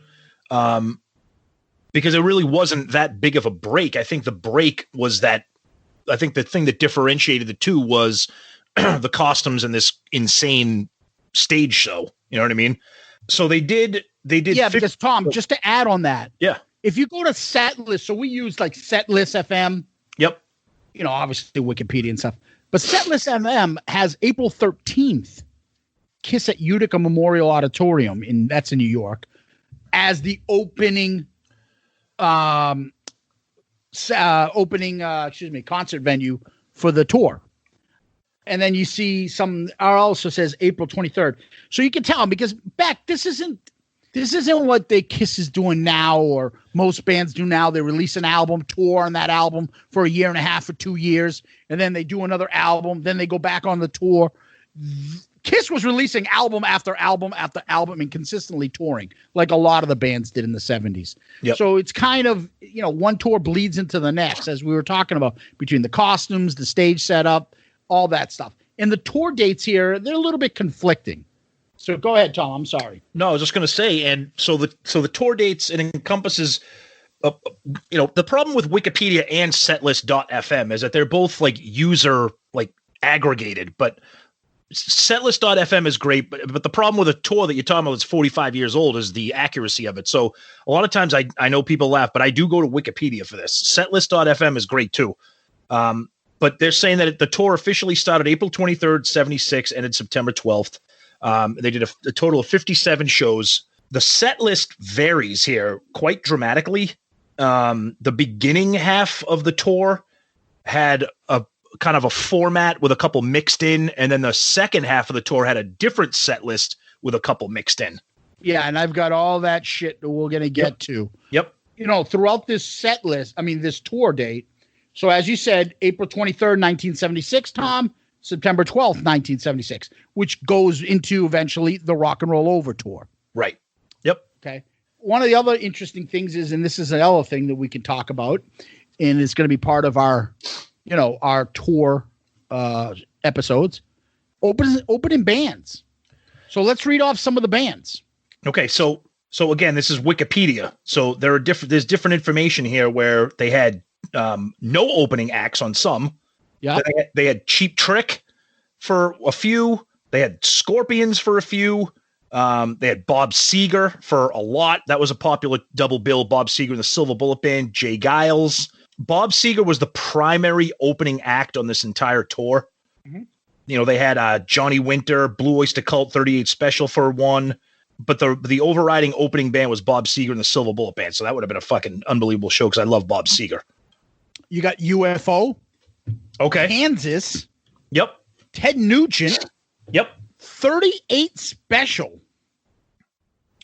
because it really wasn't that big of a break. I think the break was that. I think the thing that differentiated the two was the costumes and this insane stage show. You know what I mean? So they did. Yeah, because Tom, just to add on that. Yeah. If you go to Setlist, so we use like Setlist FM. Yep. You know, obviously Wikipedia and stuff. But Setlist FM has April 13th, Kiss at Utica Memorial Auditorium that's in New York, as the opening concert venue for the tour. And then you see also says April 23rd. So you can tell, because this isn't what they Kiss is doing now, or most bands do now. They release an album, tour on that album for a year and a half or 2 years, and then they do another album, then they go back on the tour. Kiss was releasing album after album after album and consistently touring, like a lot of the bands did in the 70s. Yep. So it's kind of, one tour bleeds into the next, as we were talking about, between the costumes, the stage setup, all that stuff. And the tour dates here, they're a little bit conflicting. So go ahead, Tom. I'm sorry. No, I was just going to say, and so the tour dates, it encompasses, the problem with Wikipedia and Setlist.fm is that they're both like user aggregated, but Setlist.fm is great, but the problem with a tour that you're talking about that's 45 years old is the accuracy of it. So a lot of times I know people laugh, but I do go to Wikipedia for this. Setlist.fm is great too. But they're saying that the tour officially started April 23rd, 76, ended September 12th. They did a total of 57 shows. The set list varies here quite dramatically. The beginning half of the tour had a kind of a format with a couple mixed in, and then the second half of the tour had a different set list with a couple mixed in. Yeah, and I've got all that shit that we're going to get to. Yep. Throughout this set list, this tour date. So as you said, April 23rd, 1976, Tom, September 12th, 1976, which goes into eventually the Rock and Roll Over tour. Right. Yep. Okay. One of the other interesting things is, and this is another thing that we can talk about, and it's going to be part of our tour episodes, opening bands. So let's read off some of the bands. Okay. So again, this is Wikipedia. So there's different information here where they had no opening acts on some. Yeah. They had Cheap Trick for a few. They had Scorpions for a few. They had Bob Seger for a lot. That was a popular double bill. Bob Seger and the Silver Bullet Band, Jay Giles. Bob Seger was the primary opening act on this entire tour. Mm-hmm. They had Johnny Winter, Blue Oyster Cult, 38 Special for one, but the overriding opening band was Bob Seger and the Silver Bullet Band. So that would have been a fucking unbelievable show because I love Bob Seger. You got UFO. Okay. Kansas. Yep. Ted Nugent. Yep. 38 Special.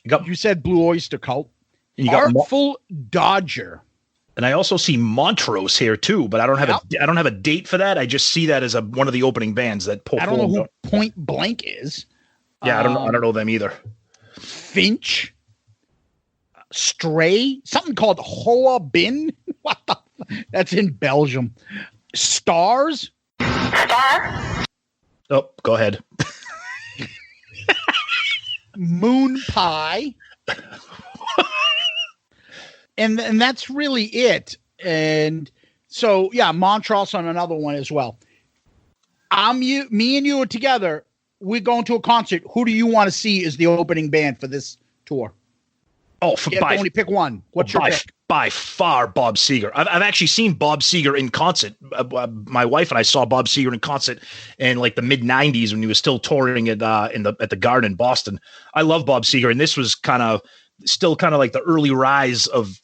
You said Blue Oyster Cult. You got Artful Dodger. And I also see Montrose here too, but I don't have a date for that. I just see that as one of the opening bands that performed. I don't know who Point Blank is. Yeah, I don't know them either. Finch. Stray. Something called Hoa Bin. What the? That's in Belgium. Stars. Oh, go ahead. Moon Pie. and that's really it. And so, yeah, Montrose on another one as well. Me and you are together. We're going to a concert. Who do you want to see as the opening band for this tour? Oh, only pick one. What's your pick? By far, Bob Seger. I've actually seen Bob Seger in concert. My wife and I saw Bob Seger in concert in like the mid '90s when he was still touring at the Garden in Boston. I love Bob Seger, and this was still kind of like the early rise of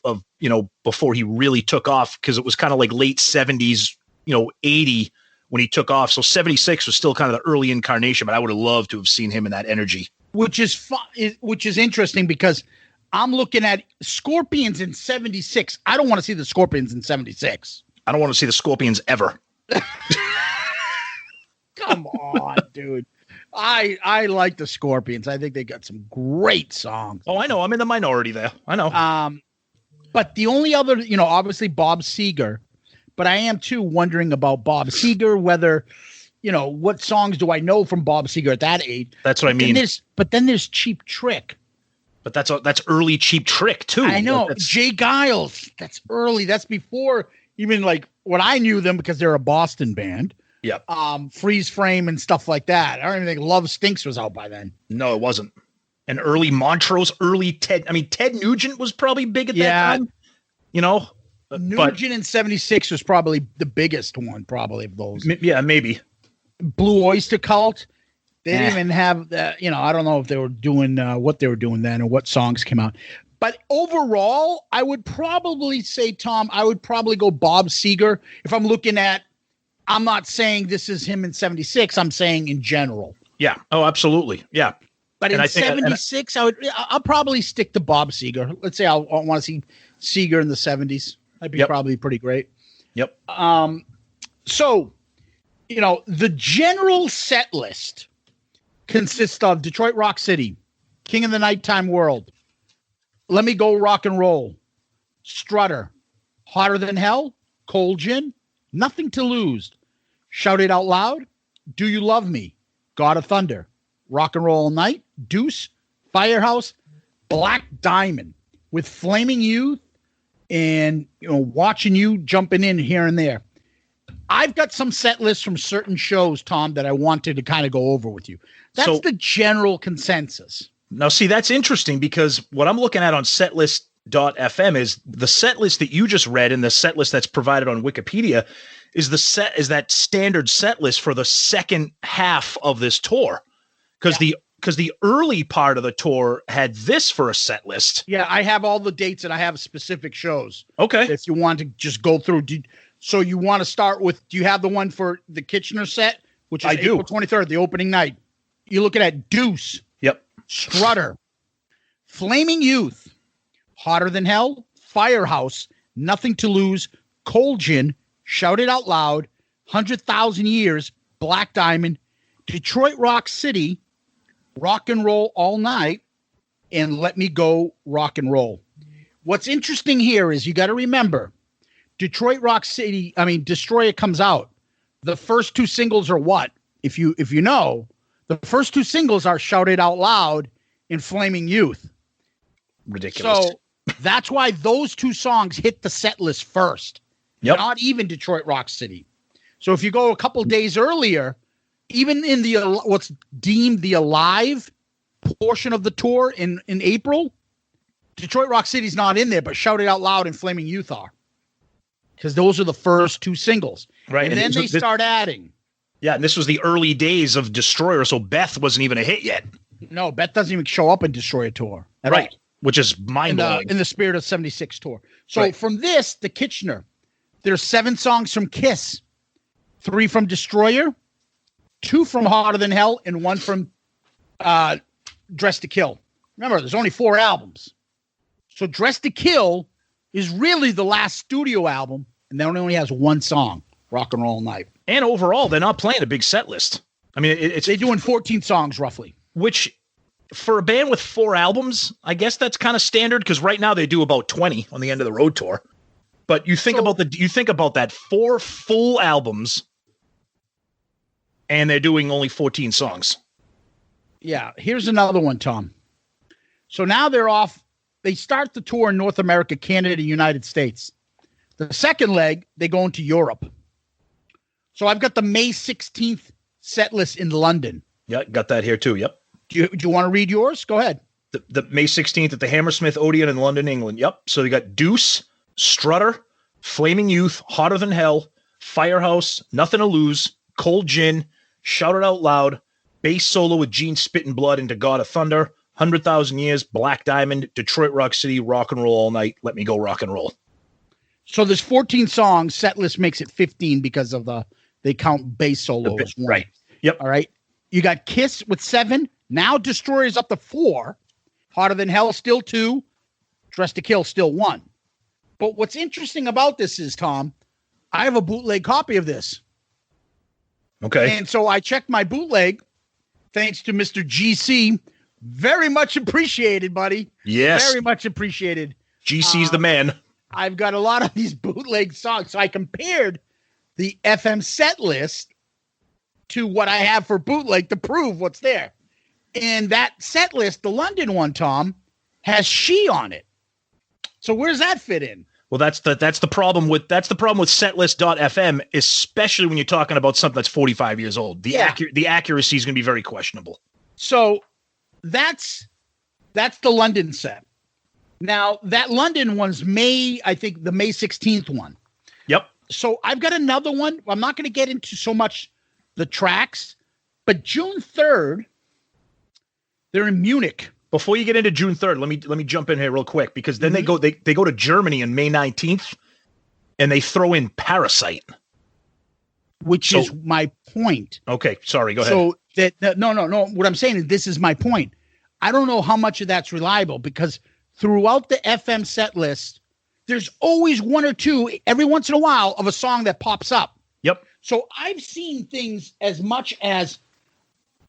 before he really took off, because it was kind of like late '70s, 80 when he took off. So '76 was still kind of the early incarnation, but I would have loved to have seen him in that energy. Which is fun, which is interesting because I'm looking at Scorpions in 76. I don't want to see the Scorpions in 76. I don't want to see the Scorpions ever. Come on, dude. I like the Scorpions. I think they got some great songs. Oh, I know. I'm in the minority there. I know. But the only other, obviously Bob Seger, but I am too wondering about Bob Seger, whether, what songs do I know from Bob Seger at that age? That's what I mean. But then there's Cheap Trick. But that's early Cheap Trick too. I know. Jay Giles. That's early. That's before even like when I knew them, because they're a Boston band. Yep. Freeze Frame and stuff like that. I don't even think Love Stinks was out by then. No, it wasn't. And early Montrose, early Ted. I mean, Ted Nugent was probably big at that time. you know. Nugent in 76 was probably the biggest one, probably of those. Yeah, maybe. Blue Oyster Cult. They didn't even have that. I don't know if they were doing what they were doing then or what songs came out. But overall, I would probably say, Tom, I would probably go Bob Seger. If I'm looking at, I'm not saying this is him in 76. I'm saying in general. Yeah. Oh, absolutely. Yeah. But in 76, I'll probably stick to Bob Seger. Let's say I want to see Seger in the 70s. That'd be probably pretty great. Yep. So, the general set list consists of Detroit Rock City, King of the Nighttime World, Let Me Go Rock and Roll, Strutter, Hotter Than Hell, Cold Gin, Nothing to Lose, Shout It Out Loud, Do You Love Me, God of Thunder, Rock and Roll All Night, Deuce, Firehouse, Black Diamond, with Flaming Youth, and watching you jumping in here and there. I've got some set lists from certain shows, Tom, that I wanted to kind of go over with you. That's the general consensus. Now, see, that's interesting because what I'm looking at on setlist.fm is the set list that you just read and the set list that's provided on Wikipedia is that standard set list for the second half of this tour. Because the early part of the tour had this for a set list. Yeah, I have all the dates and I have specific shows. Okay. If you want to just go through. So you want to start with, do you have the one for the Kitchener set, which is April 23rd, the opening night? You're looking at Deuce. Yep. Strutter. Flaming Youth. Hotter Than Hell. Firehouse. Nothing to Lose. Cold Gin. Shout It Out Loud. 100,000 Years. Black Diamond. Detroit Rock City. Rock and Roll All Night, and Let Me Go Rock and Roll. What's interesting here is you got to remember, Detroit Rock City, Destroyer comes out. The first two singles are what? If you know, the first two singles are Shout It Out Loud and Flaming Youth. Ridiculous. So that's why those two songs hit the set list first. Yep. Not even Detroit Rock City. So if you go a couple days earlier, even in the what's deemed the Alive portion of the tour in April, Detroit Rock City's not in there, but Shout It Out Loud and Flaming Youth are. Because those are the first two singles. Right. And then they start adding. Yeah, and this was the early days of Destroyer, so Beth wasn't even a hit yet. No, Beth doesn't even show up in Destroyer Tour. Right. All. Which is mind-blowing. In the Spirit of 76 tour. So from this, the Kitchener, there's 7 songs from Kiss, 3 from Destroyer, 2 from Hotter Than Hell, and 1 from Dress to Kill. Remember, there's only 4 albums. So Dress to Kill is really the last studio album, and that only has 1 song, Rock and Roll All Night. And overall, they're not playing a big set list. I mean, they're doing 14 songs roughly. Which, for a band with 4 albums, I guess that's kind of standard because right now they do about 20 on the end of the road tour. But you think about that 4 full albums. And they're doing only 14 songs. Yeah. Here's another one, Tom. So now they're off. They start the tour in North America, Canada, United States. The second leg, they go into Europe. So I've got the May 16th set list in London. Yeah, got that here too. Yep. Do you want to read yours? Go ahead. The May 16th at the Hammersmith Odeon in London, England. Yep. So they got Deuce, Strutter, Flaming Youth, Hotter Than Hell, Firehouse, Nothing to Lose, Cold Gin, Shout It Out Loud, bass solo with Gene Spittin' Blood into God of Thunder, 100,000 Years, Black Diamond, Detroit Rock City, Rock and Roll All Night, Let Me Go Rock and Roll. So there's 14 songs. Set list makes it 15 because of they count bass solo as 1. Right. Yep. All right. You got Kiss with 7. Now Destroyer's up to 4. Hotter Than Hell still 2. Dress to Kill still 1. But what's interesting about this is, Tom, I have a bootleg copy of this. Okay. And so I checked my bootleg, thanks to Mr. GC. Very much appreciated, buddy. Yes. Very much appreciated. GC's the man. I've got a lot of these bootleg songs. So I compared the FM set list to what I have for bootleg to prove what's there. And that set list, the London one, Tom, has She on it. So where does that fit in? Well, that's the problem with setlist.fm, especially when you're talking about something that's 45 years old. The accuracy is going to be very questionable. So that's the London set. Now, that London one's May, I think the May 16th one. Yep. So I've got another one. I'm not going to get into so much the tracks, but June 3rd, they're in Munich. Before you get into June 3rd, let me jump in here real quick, because then they go to Germany on May 19th, and they throw in Parasite. Which is my point. Okay, sorry, go ahead. So no. What I'm saying is this is my point. I don't know how much of that's reliable, because throughout the FM set list, there's always one or two every once in a while of a song that pops up. Yep. So I've seen things as much as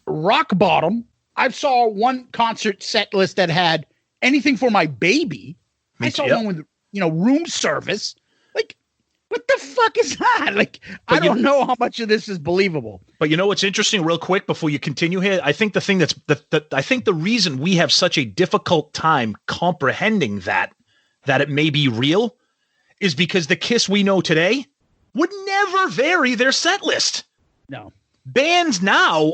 Rock Bottom. I saw one concert set list that had Anything for My Baby. I saw one with, Room Service. Like, what the fuck is that? Like, I don't know how much of this is believable. But you know what's interesting, real quick, before you continue here? I think the thing I think the reason we have such a difficult time comprehending that it may be real is because the Kiss we know today would never vary their set list. No. Bands now,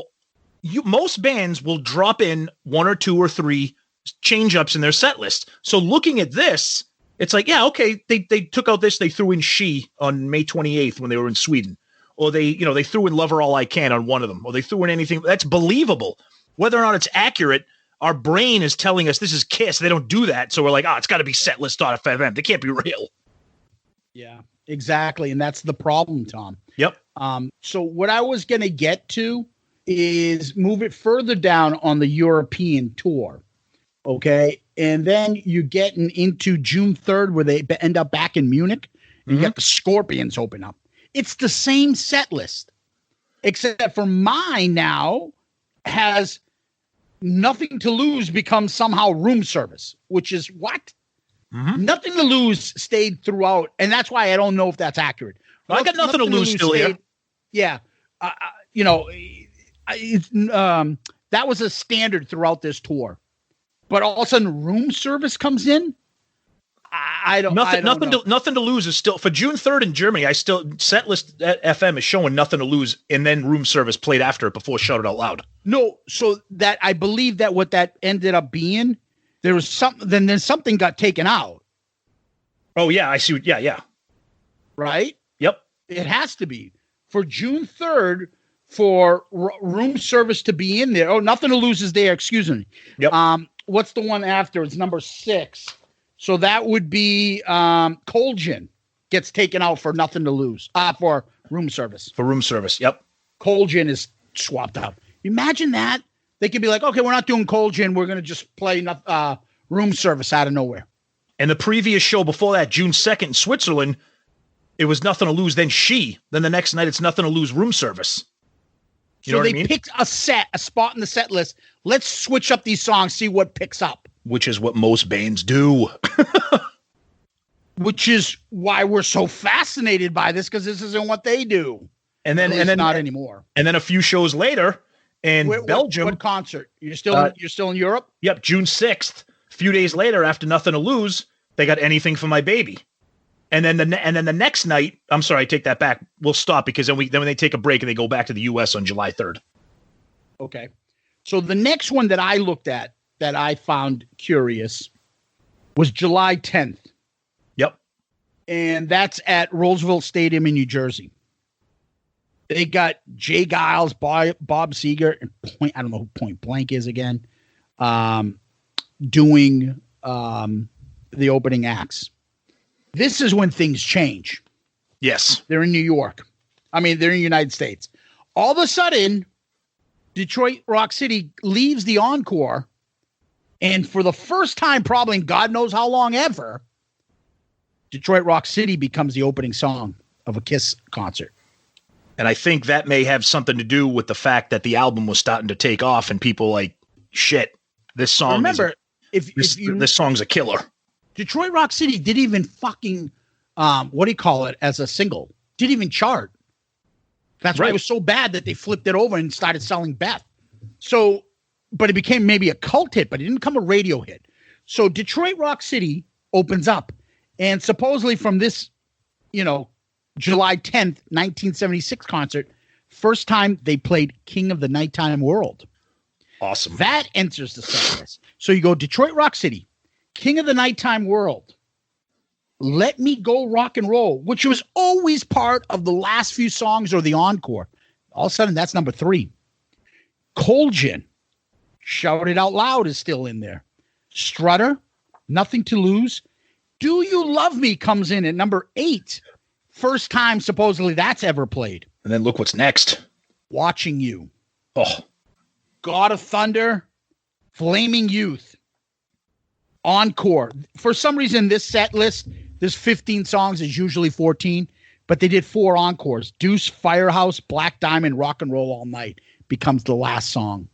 most bands will drop in one or two or three change-ups in their set list. So looking at this, it's like, yeah, okay, they took out this, they threw in She on May 28th when they were in Sweden. Or they threw in Lover All I Can on one of them. Or they threw in anything. That's believable. Whether or not it's accurate, our brain is telling us this is Kiss. They don't do that. So we're like, it's got to be setlist.fm. They can't be real. Yeah, exactly. And that's the problem, Tom. Yep. So what I was going to get to is move it further down on the European tour. Okay. And then you're getting into June 3rd where they end up back in Munich. And you got the Scorpions open up. It's the same set list, except for mine now has Nothing to Lose becomes somehow Room Service, which is what? Nothing to Lose stayed throughout. And that's why I don't know if that's accurate. Well, I got Nothing to Lose still here. Yeah. That was a standard throughout this tour. But all of a sudden, Room Service comes in. Nothing to Lose is still for June 3rd in Germany. Set list at FM is showing Nothing to Lose, and then Room Service played after it before Shout It Out Loud. No, so that I believe that what that ended up being, there was something. Then something got taken out. Oh yeah, I see. Yeah. Right. Yep. It has to be for June 3rd for Room Service to be in there. Oh, Nothing to Lose is there. Excuse me. Yep. What's the one after? It's number 6. So that would be Cold Gin gets taken out for Nothing to Lose. For Room Service. For Room Service, yep. Cold Gin is swapped out. Imagine that. They could be like, okay, we're not doing Cold Gin. We're going to just play Room Service out of nowhere. And the previous show before that, June 2nd in Switzerland, it was Nothing to Lose, then She. Then the next night, it's Nothing to Lose, Room Service. You know what I mean? Picked a spot in the set list. Let's switch up these songs, see what picks up. Which is what most bands do. Which is why we're so fascinated by this, because this isn't what they do. And then not anymore. And then a few shows later in Belgium. What concert? You're still in Europe? Yep, June 6th. A few days later, after Nothing to Lose, they got Anything for My Baby. And then the next night, I'm sorry, I take that back. We'll stop because then when they take a break and they go back to the US on July 3rd. Okay. So the next one that I looked at that I found curious was July 10th. Yep. And that's at Roosevelt Stadium in New Jersey. They got Jay Giles, Bob Seger, and I don't know who Point Blank is again, doing the opening acts. This is when things change. Yes. They're in New York. I mean, they're in the United States. All of a sudden, Detroit Rock City leaves the encore. And for the first time, probably in God knows how long ever, Detroit Rock City becomes the opening song of a Kiss concert. And I think that may have something to do with the fact that the album was starting to take off and people like, shit, this song Remember, this song's a killer. Detroit Rock City didn't even fucking, as a single. Didn't even chart. That's why it was so bad that they flipped it over and started selling Beth. So, but it became maybe a cult hit, but it didn't become a radio hit. So Detroit Rock City opens up. And supposedly from this, July 10th, 1976 concert, first time they played King of the Nighttime World. Awesome. That enters the set list. So you go Detroit Rock City, King of the Nighttime World, Let Me Go Rock and Roll, which was always part of the last few songs or the encore. All of a sudden, that's number 3. Cold Gin, Shout It Out Loud is still in there. Strutter, Nothing to Lose. Do You Love Me comes in at number 8. First time, supposedly, that's ever played. And then look what's next. Watching You. Oh, God of Thunder, Flaming Youth. Encore. For some reason, this set list, there's 15 songs, is usually 14, but they did 4 encores. Deuce, Firehouse, Black Diamond, Rock and Roll All Night becomes the last song.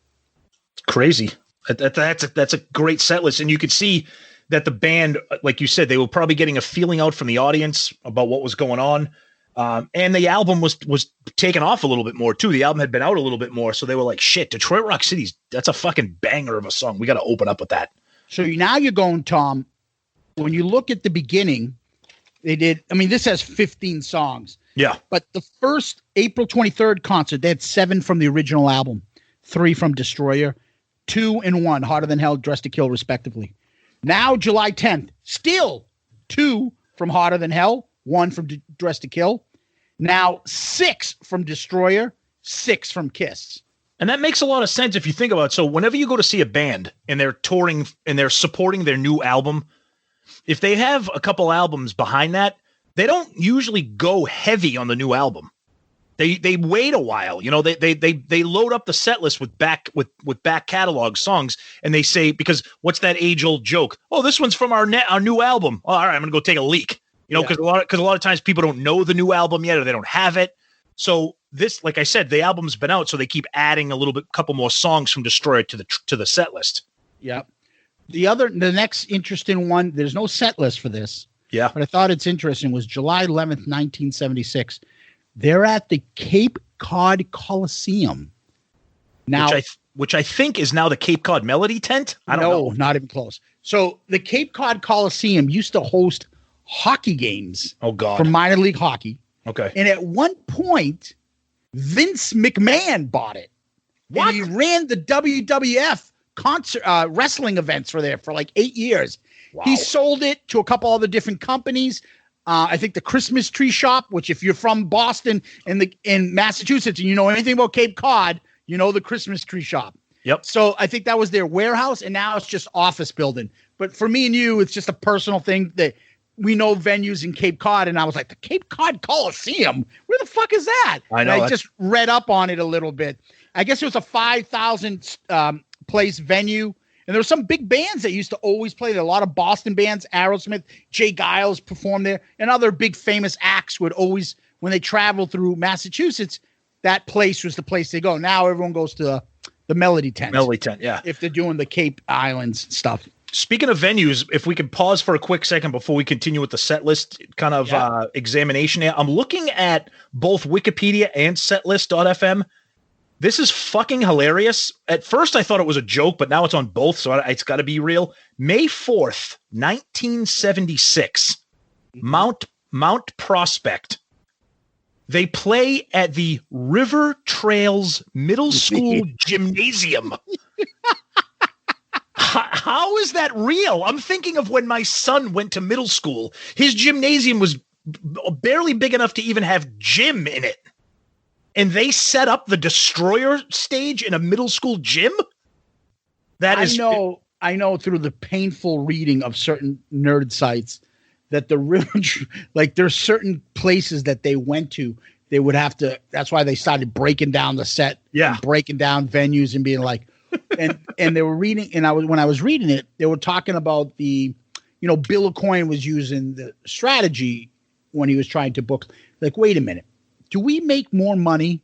Crazy. That's a great set list. And you could see that the band, like you said, they were probably getting a feeling out from the audience about what was going on. And the album was taken off a little bit more too. The album had been out a little bit more. So they were like, shit, Detroit Rock City's, that's a fucking banger of a song. We got to open up with that. So now you're going, Tom, when you look at the beginning, they did, I mean, this has 15 songs. Yeah. But the first April 23rd concert, they had 7 from the original album, 3 from Destroyer, 2 and 1, Hotter Than Hell, Dressed to Kill, respectively. Now, July 10th, still 2 from Hotter Than Hell, 1 from Dressed to Kill. Now 6 from Destroyer, 6 from Kiss. And that makes a lot of sense if you think about it. So whenever you go to see a band and they're touring and they're supporting their new album, if they have a couple albums behind that, they don't usually go heavy on the new album. They wait a while, you know, they load up the set list with back catalog songs, and they say, because what's that age old joke? Oh, this one's from our new album. Oh, all right, I'm gonna go take a leak. You know, because a lot of times people don't know the new album yet, or they don't have it. So this, like I said, the album's been out, so they keep adding couple more songs from Destroyer to the set list. Yeah. The next interesting one, there's no set list for this. Yeah. But I thought it's interesting, was July 11th, 1976. They're at the Cape Cod Coliseum. Now, which I think is now the Cape Cod Melody Tent. I don't know. Not even close. So the Cape Cod Coliseum used to host hockey games. Oh God. For minor league hockey. Okay. And at one point, Vince McMahon bought it. What? And he ran the WWF concert wrestling events for there for like 8 years. Wow. He sold it to a couple other different companies. I think the Christmas Tree Shop, which if you're from Boston and in Massachusetts and you know anything about Cape Cod, you know the Christmas Tree Shop. Yep. So I think that was their warehouse, and now it's just office building. But for me and you, it's just a personal thing that we know venues in Cape Cod, and I was like, the Cape Cod Coliseum? Where the fuck is that? I know. And I just read up on it a little bit. I guess it was a 5,000 place venue. And there were some big bands that used to always play there. A lot of Boston bands, Aerosmith, Jay Giles performed there, and other big famous acts would always, when they traveled through Massachusetts, that place was the place they go. Now everyone goes to the Melody Tent. Melody Tent, yeah. If they're doing the Cape Islands stuff. Speaking of venues, if we could pause for a quick second before we continue with the set list kind of examination here. I'm looking at both Wikipedia and setlist.fm. This is fucking hilarious. At first, I thought it was a joke, but now it's on both, so it's got to be real. May 4th, 1976, Mount Prospect. They play at the River Trails Middle School Gymnasium. How is that real? I'm thinking of when my son went to middle school. His gymnasium was barely big enough to even have gym in it. And they set up the Destroyer stage in a middle school gym? I know through the painful reading of certain nerd sites that the river, like there's certain places that they went to, they would have to, that's why they started breaking down the set, breaking down venues and being like, and they were reading, and when I was reading it, they were talking about Bill Aucoin was using the strategy when he was trying to book, like, wait a minute. Do we make more money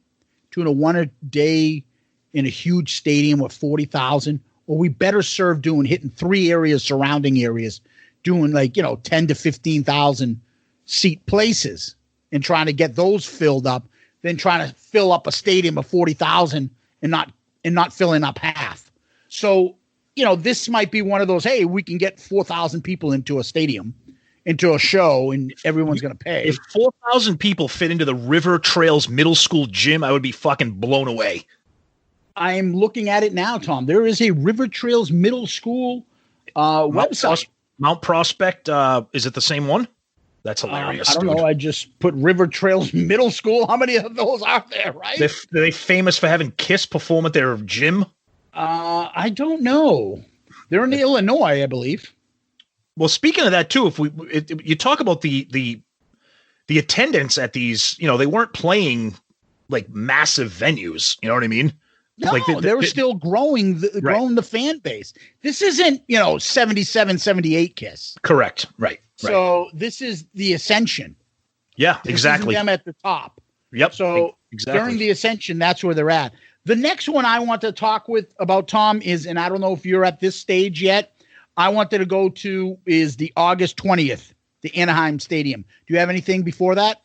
doing a one-a-day in a huge stadium with 40,000, or we better serve hitting 3 areas, surrounding areas, doing 10 to 15,000 seat places and trying to get those filled up, than trying to fill up a stadium of 40,000 and not filling up half. So, this might be one of those, hey, we can get 4,000 people into a stadium, into a show, and everyone's going to pay. If 4,000 people fit into the River Trails Middle School gym, I would be fucking blown away. I'm looking at it now, Tom. There is a River Trails Middle School website. Mount Prospect. Is it the same one? That's hilarious. I don't know. I just put River Trails Middle School. How many of those are there, right? They famous for having Kiss perform at their gym? I don't know. They're in Illinois, I believe. Well, speaking of that too, you talk about the attendance at these, they weren't playing like massive venues. You know what I mean? No, like they were still growing the fan base. This isn't, 77, 78 Kiss. Correct. Right. So this is the ascension. Yeah, this exactly. Isn't them at the top. Yep. So exactly. During the ascension, that's where they're at. The next one I want to talk about, Tom, is, and I don't know if you're at this stage yet, I wanted to go to is the August 20th, the Anaheim Stadium. Do you have anything before that?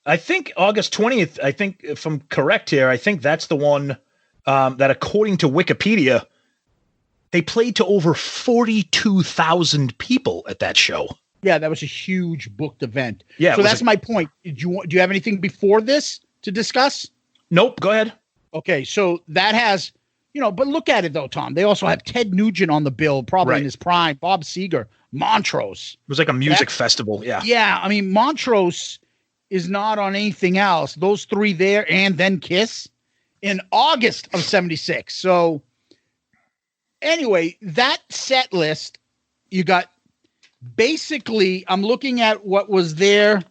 I think August 20th, I think if I'm correct here, I think that's the one that according to Wikipedia, they played to over 42,000 people at that show. Yeah, that was a huge booked event. Yeah. So that's my point. Do you have anything before this to discuss? Nope. Go ahead. Okay. So that has, but look at it though, Tom. They also have Ted Nugent on the bill, probably in his prime, Bob Seger, Montrose. It was like a music festival. Yeah. Yeah. I mean, Montrose is not on anything else. Those three there and then Kiss in August of 76. So anyway, that set list, you got basically, I'm looking at what was there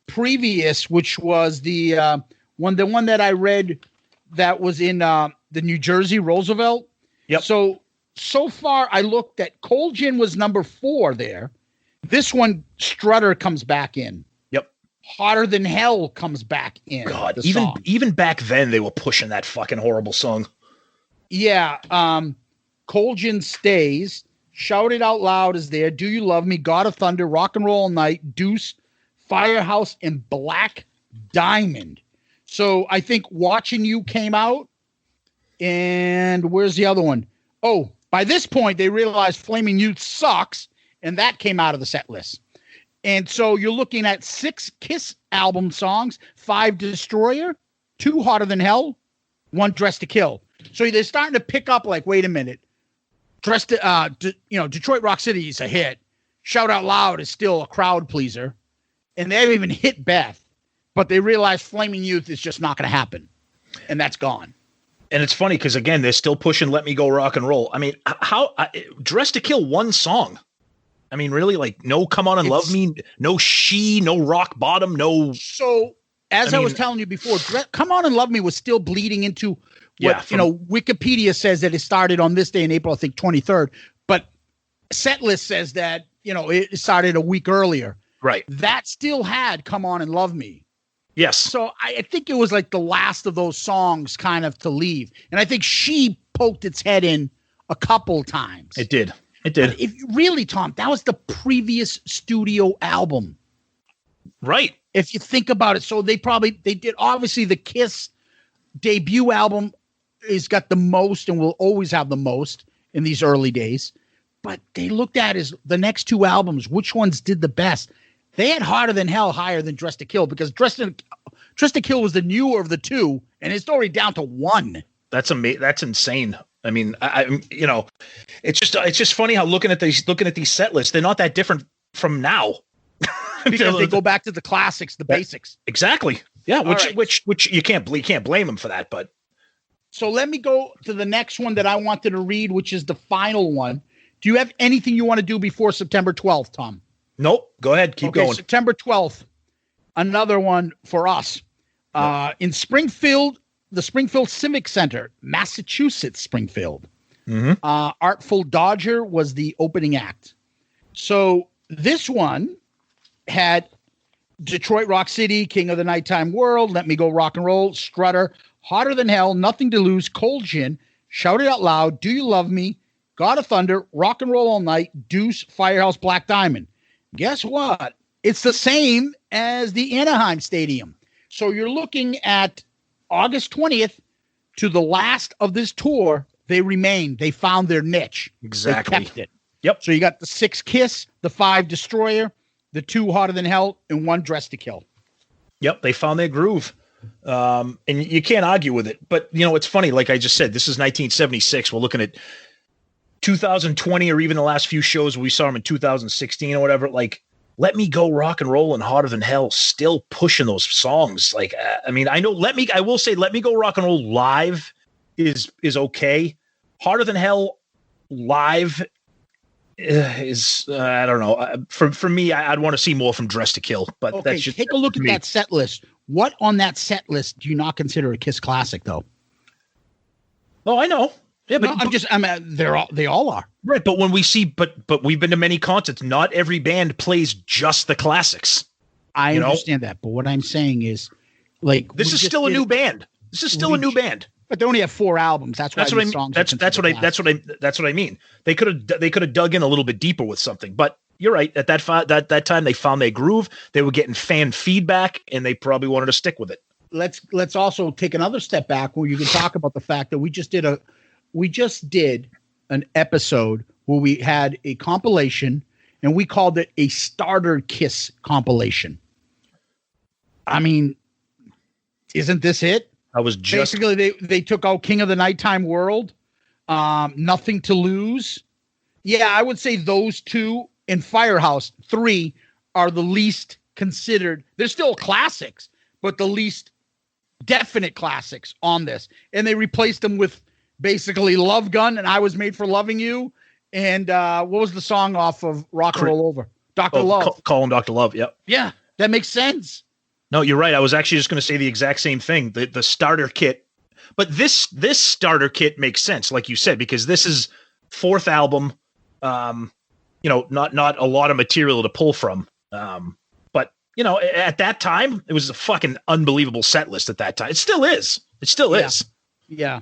previous, which was the one that I read that was in the New Jersey Roosevelt. Yep. So far I looked at Cold Gin was number 4 there. This one, Strutter comes back in. Yep. Hotter Than Hell comes back in. God, even back then they were pushing that fucking horrible song. Yeah. Cold Gin stays. Shout It Out Loud is there. Do You Love Me? God of Thunder, Rock and Roll All Night, Deuce, Firehouse, and Black Diamond. So I think Watching You came out. And where's the other one? Oh, by this point, they realized Flaming Youth sucks. And that came out of the set list. And so you're looking at 6 Kiss album songs, 5 Destroyer, 2 Hotter Than Hell, 1 Dress to Kill. So they're starting to pick up like, wait a minute. Detroit Rock City is a hit. Shout Out Loud is still a crowd pleaser. And they haven't even hit Beth. But they realize Flaming Youth is just not going to happen. And that's gone. And it's funny because, again, they're still pushing Let Me Go Rock and Roll. I mean, Dress to Kill one song. I mean, really, like, no Come On and Love Me, no She, no Rock Bottom, no. So, I was telling you before, Come On and Love Me was still bleeding into what, Wikipedia says that it started on this day in April, I think 23rd. But Setlist says that, it started a week earlier. Right. That still had Come On and Love Me. Yes. So I think it was like the last of those songs kind of to leave. And I think She poked its head in a couple times. It did. But if really, Tom, that was the previous studio album. Right. If you think about it. So they did, obviously the Kiss debut album has got the most and will always have the most in these early days. But they looked at as the next 2 albums, which ones did the best. They had Hotter Than Hell higher than Dress to Kill because Dress to Kill was the newer of the 2 and it's already down to 1. That's amazing. That's insane. I mean, it's just funny how looking at these set lists, they're not that different from now. Because they go back to the classics, the basics. Exactly. Yeah. Which you can't blame them for that. But so let me go to the next one that I wanted to read, which is the final one. Do you have anything you want to do before September 12th, Tom? Nope. Go ahead. Keep going. September 12th. Another one for us. In Springfield, the Springfield Civic Center, Massachusetts, Springfield. Mm-hmm. Artful Dodger was the opening act. So this one had Detroit Rock City, King of the Nighttime World, Let Me Go Rock and Roll, Strutter, Hotter Than Hell, Nothing to Lose, Cold Gin, Shout It Out Loud, Do You Love Me, God of Thunder, Rock and Roll All Night, Deuce, Firehouse, Black Diamond. Guess what? It's the same as the Anaheim Stadium. So you're looking at August 20th to the last of this tour. They remained. They found their niche. Exactly. They kept it. Yep. So you got the 6 Kiss, the 5 Destroyer, the 2 Hotter Than Hell, and 1 Dress to Kill. Yep. They found their groove. And you can't argue with it. But, it's funny. Like I just said, this is 1976. We're looking at 2020 or even the last few shows we saw them in 2016 or whatever, like Let Me Go Rock and Roll and Hotter Than Hell still pushing those songs. Like, I mean, I will say Let Me Go Rock and Roll live is okay. Harder Than Hell live is I don't know. For me, I'd want to see more from Dress to Kill. But okay, that's just take a look at that set list. What on that set list do you not consider a Kiss classic, though? Oh, I know. Yeah, but they all are. Right, but when we see, but we've been to many concerts. Not every band plays just the classics. I understand that, but what I'm saying is, like, this is still a new band. This is still a new band. But they only have 4 albums. That's what I mean. That's what I mean. They could have dug in a little bit deeper with something. But you're right. At that time, they found their groove. They were getting fan feedback, and they probably wanted to stick with it. Let's also take another step back where you can talk about the fact that we just did an episode where we had a compilation, and we called it a Starter Kiss compilation. I mean, isn't this it? I was just basically they took out King of the Nighttime World, Nothing to Lose. Yeah, I would say those 2 and Firehouse 3 are the least considered. They're still classics, but the least definite classics on this. And they replaced them with basically Love Gun and I Was Made for Loving You. And what was the song off of Rock and Roll Over? Dr. Love. Call him Dr. Love. Yep. Yeah, that makes sense. No, you're right. I was actually just going to say the exact same thing. The starter kit, but this starter kit makes sense, like you said, because this is 4th album. Not a lot of material to pull from. But at that time, it was a fucking unbelievable set list. At that time, it still is. It still is. Yeah.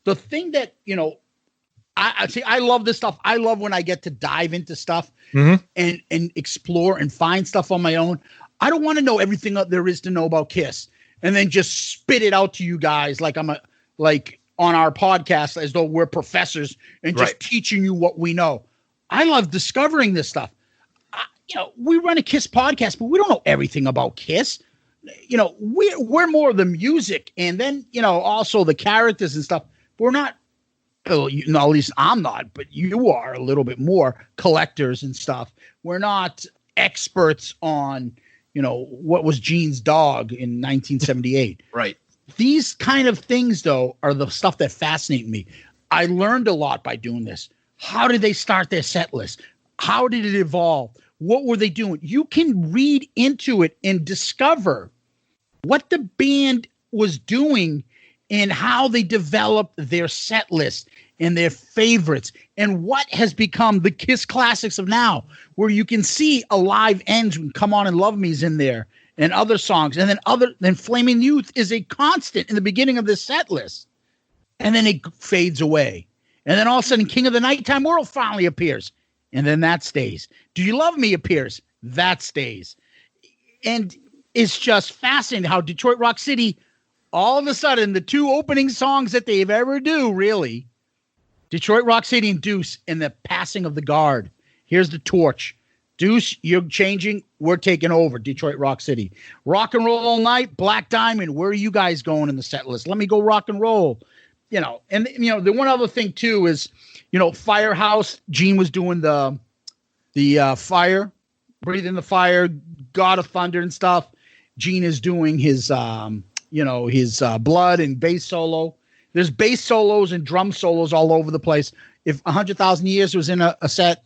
The thing that I see, I love this stuff. I love when I get to dive into stuff and explore and find stuff on my own. I don't want to know everything there is to know about Kiss and then just spit it out to you guys like on our podcast as though we're professors and just teaching you what we know. I love discovering this stuff. We run a Kiss podcast, but we don't know everything about Kiss. We're more of the music and then, also the characters and stuff. We're not, at least I'm not, but you are a little bit more collectors and stuff. We're not experts on, what was Gene's dog in 1978. Right. These kind of things, though, are the stuff that fascinate me. I learned a lot by doing this. How did they start their set list? How did it evolve? What were they doing? You can read into it and discover what the band was doing and how they developed their set list and their favorites and what has become the Kiss classics of now, where you can see Alive Ends and Come On and Love Me's in there and other songs. And then Flaming Youth is a constant in the beginning of this set list. And then it fades away. And then all of a sudden King of the Nighttime World finally appears. And then that stays. Do You Love Me appears. That stays. And it's just fascinating how Detroit Rock City, all of a sudden, the 2 opening songs that they've ever do, really, Detroit Rock City and Deuce and the Passing of the Guard. Here's the torch. Deuce, you're changing. We're taking over Detroit Rock City. Rock and Roll All Night, Black Diamond. Where are you guys going in the set list? Let Me Go Rock and Roll. The one other thing too is, Firehouse. Gene was doing the fire, Breathe in the Fire, God of Thunder and stuff. Gene is doing his blood and bass solo. There's bass solos and drum solos all over the place. If 100,000 Years was in a set,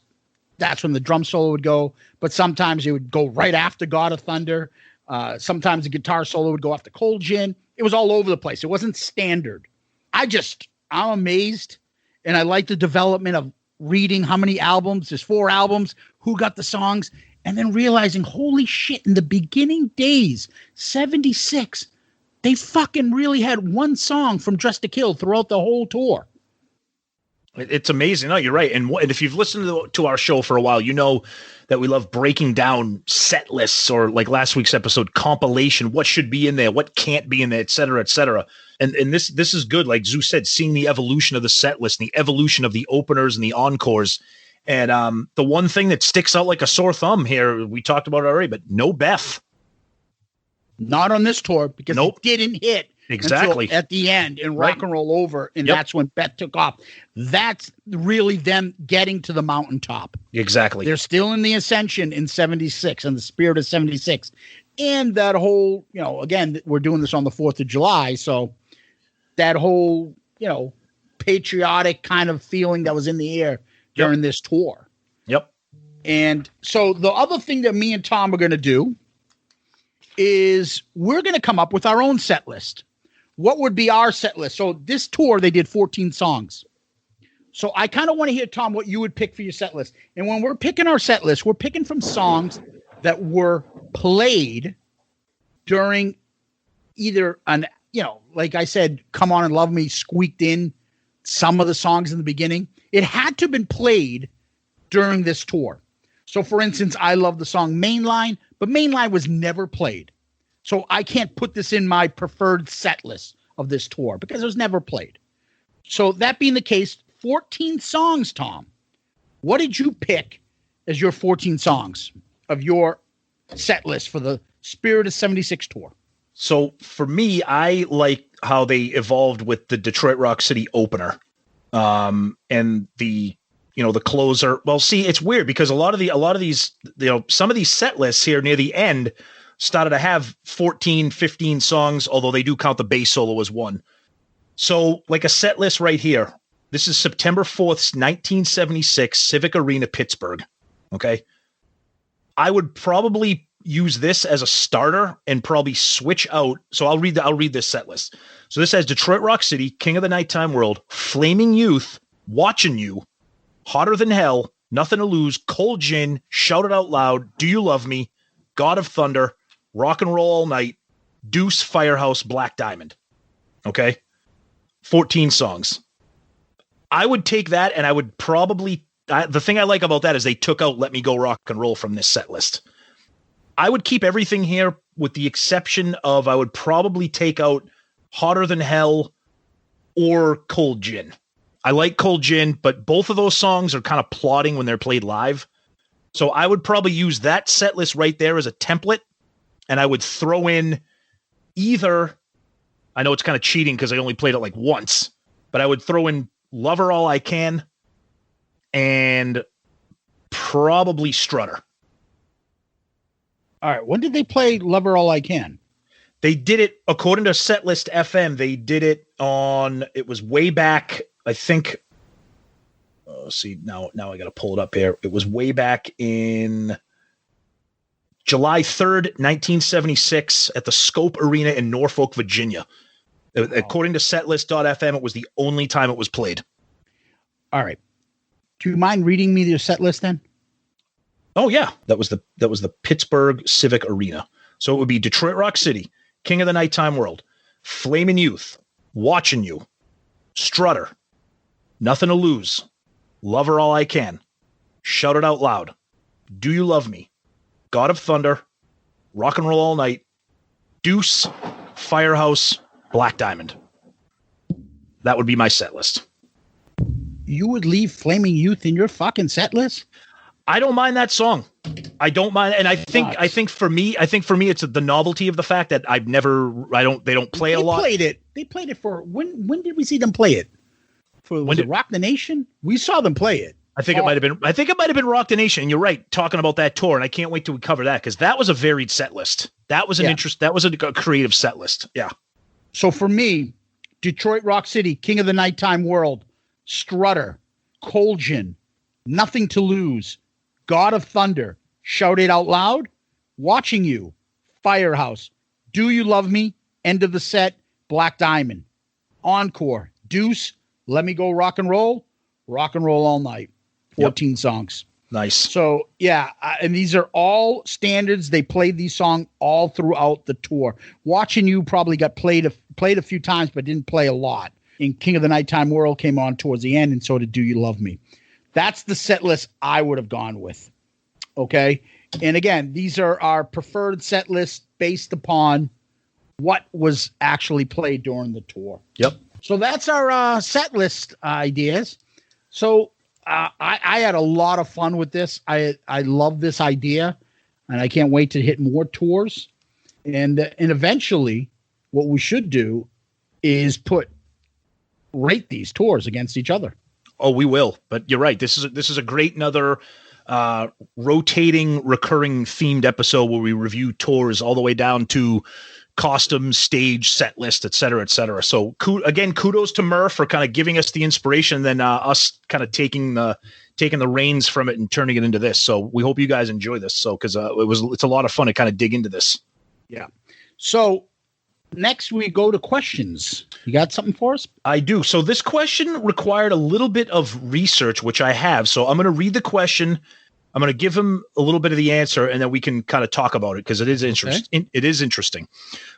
that's when the drum solo would go. But sometimes it would go right after God of Thunder. Sometimes the guitar solo would go after Cold Gin. It was all over the place. It wasn't standard. I'm amazed. And I like the development of reading how many albums. There's 4 albums. Who got the songs? And then realizing, holy shit, in the beginning days, 76, they fucking really had one song from Dress to Kill throughout the whole tour. It's amazing. No, you're right. And if you've listened to our show for a while, you know that we love breaking down set lists, or like last week's episode, compilation, what should be in there, what can't be in there, et cetera, et cetera. And this is good. Like Zeus said, seeing the evolution of the set list, and the evolution of the openers and the encores. And the one thing that sticks out like a sore thumb here, we talked about it already, but no Beth. Not on this tour, because Nope. it didn't hit Exactly. until at the end and Right. Rock and Roll Over, and Yep. that's when Beth took off. That's really them getting to the mountaintop. Exactly. They're still in the ascension in 76 and the spirit of 76. And that whole, again, we're doing this on the 4th of July. So that whole, patriotic kind of feeling that was in the air during this tour. Yep. And so the other thing that me and Tom are going to do is we're going to come up with our own set list. What would be our set list? So this tour, they did 14 songs. So I kind of want to hear, Tom, what you would pick for your set list. And when we're picking our set list, we're picking from songs that were played during either like I said, Come On and Love Me squeaked in some of the songs in the beginning. It had to have been played during this tour. So for instance, I love the song Mainline, but Mainline was never played. So I can't put this in my preferred set list of this tour because it was never played. So that being the case, 14 songs, Tom. What did you pick as your 14 songs of your set list for the Spirit of 76 tour? So for me, I like how they evolved with the Detroit Rock City opener, and the closer. Well, see, it's weird because a lot of these, some of these set lists here near the end started to have 14, 15 songs, although they do count the bass solo as one. So like a set list right here. This is September 4th, 1976, Civic Arena, Pittsburgh. Okay. I would probably use this as a starter and probably switch out. So I'll read this set list. So this has Detroit Rock City, King of the Nighttime World, Flaming Youth, Watching You, Hotter Than Hell, Nothing to Lose, Cold Gin, Shout It Out Loud, Do You Love Me, God of Thunder, Rock and Roll All Night, Deuce, Firehouse, Black Diamond. Okay. 14 songs. I would take that, and I would probably, the thing I like about that is they took out Let Me Go Rock and Roll from this set list. I would keep everything here with the exception of I would probably take out Hotter Than Hell or Cold Gin. I like Cold Gin, but both of those songs are kind of plodding when they're played live. So I would probably use that set list right there as a template, and I would throw in either, I know it's kind of cheating because I only played it like once, but I would throw in Lover All I Can and probably Strutter. All right. When did they play Lover All I Can? They did it, according to Setlist FM, they did it it was way back, I think, see, now I got to pull it up here. It was way back in July 3rd, 1976 at the Scope Arena in Norfolk, Virginia. According to setlist.fm, it was the only time it was played. All right. Do you mind reading me your set list then? Oh yeah, that was the Pittsburgh Civic Arena. So it would be Detroit Rock City, King of the Nighttime World, Flamin' Youth, Watching You, Strutter, Nothing to Lose, Lover All I Can, Shout It Out Loud, Do You Love Me, God of Thunder, Rock and Roll All Night, Deuce, Firehouse, Black Diamond. That would be my set list. You would leave Flaming Youth in your fucking set list? I don't mind that song. I don't mind, and I think for me, it's the novelty of the fact that they don't play a lot. They played it for when did we see them play it? Was it Rock the Nation? We saw them play it. I think it might have been Rock the Nation. You're right, talking about that tour, and I can't wait till we cover that because that was a varied set list. That was that was a creative set list. Yeah. So for me, Detroit Rock City, King of the Nighttime World, Strutter, Cold Gin, Nothing to Lose, God of Thunder, Shout It Out Loud, Watching You, Firehouse, Do You Love Me, End of the Set, Black Diamond, Encore, Deuce, Let Me Go Rock and Roll All Night. 14 songs. Nice. So, yeah, and these are all standards. They played these songs all throughout the tour. Watching You probably got played a few times, but didn't play a lot. And King of the Nighttime World came on towards the end, and so did Do You Love Me. That's the set list I would have gone with. Okay? And again, these are our preferred set lists based upon what was actually played during the tour. Yep. So that's our set list ideas. So I had a lot of fun with this. I love this idea, and I can't wait to hit more tours. And eventually, what we should do is rate these tours against each other. Oh, we will. But you're right. This is a great another rotating, recurring themed episode where we review tours all the way down to costumes, stage, set list, et cetera, et cetera. So again, kudos to Murph for kind of giving us the inspiration, and then us kind of taking the reins from it and turning it into this. So we hope you guys enjoy this. So because it's a lot of fun to kind of dig into this. Yeah. So next we go to questions. You got something for us? I do. So this question required a little bit of research, which I have. So I'm going to read the question. I'm going to give him a little bit of the answer, and then we can kind of talk about it because it is interesting. It is interesting.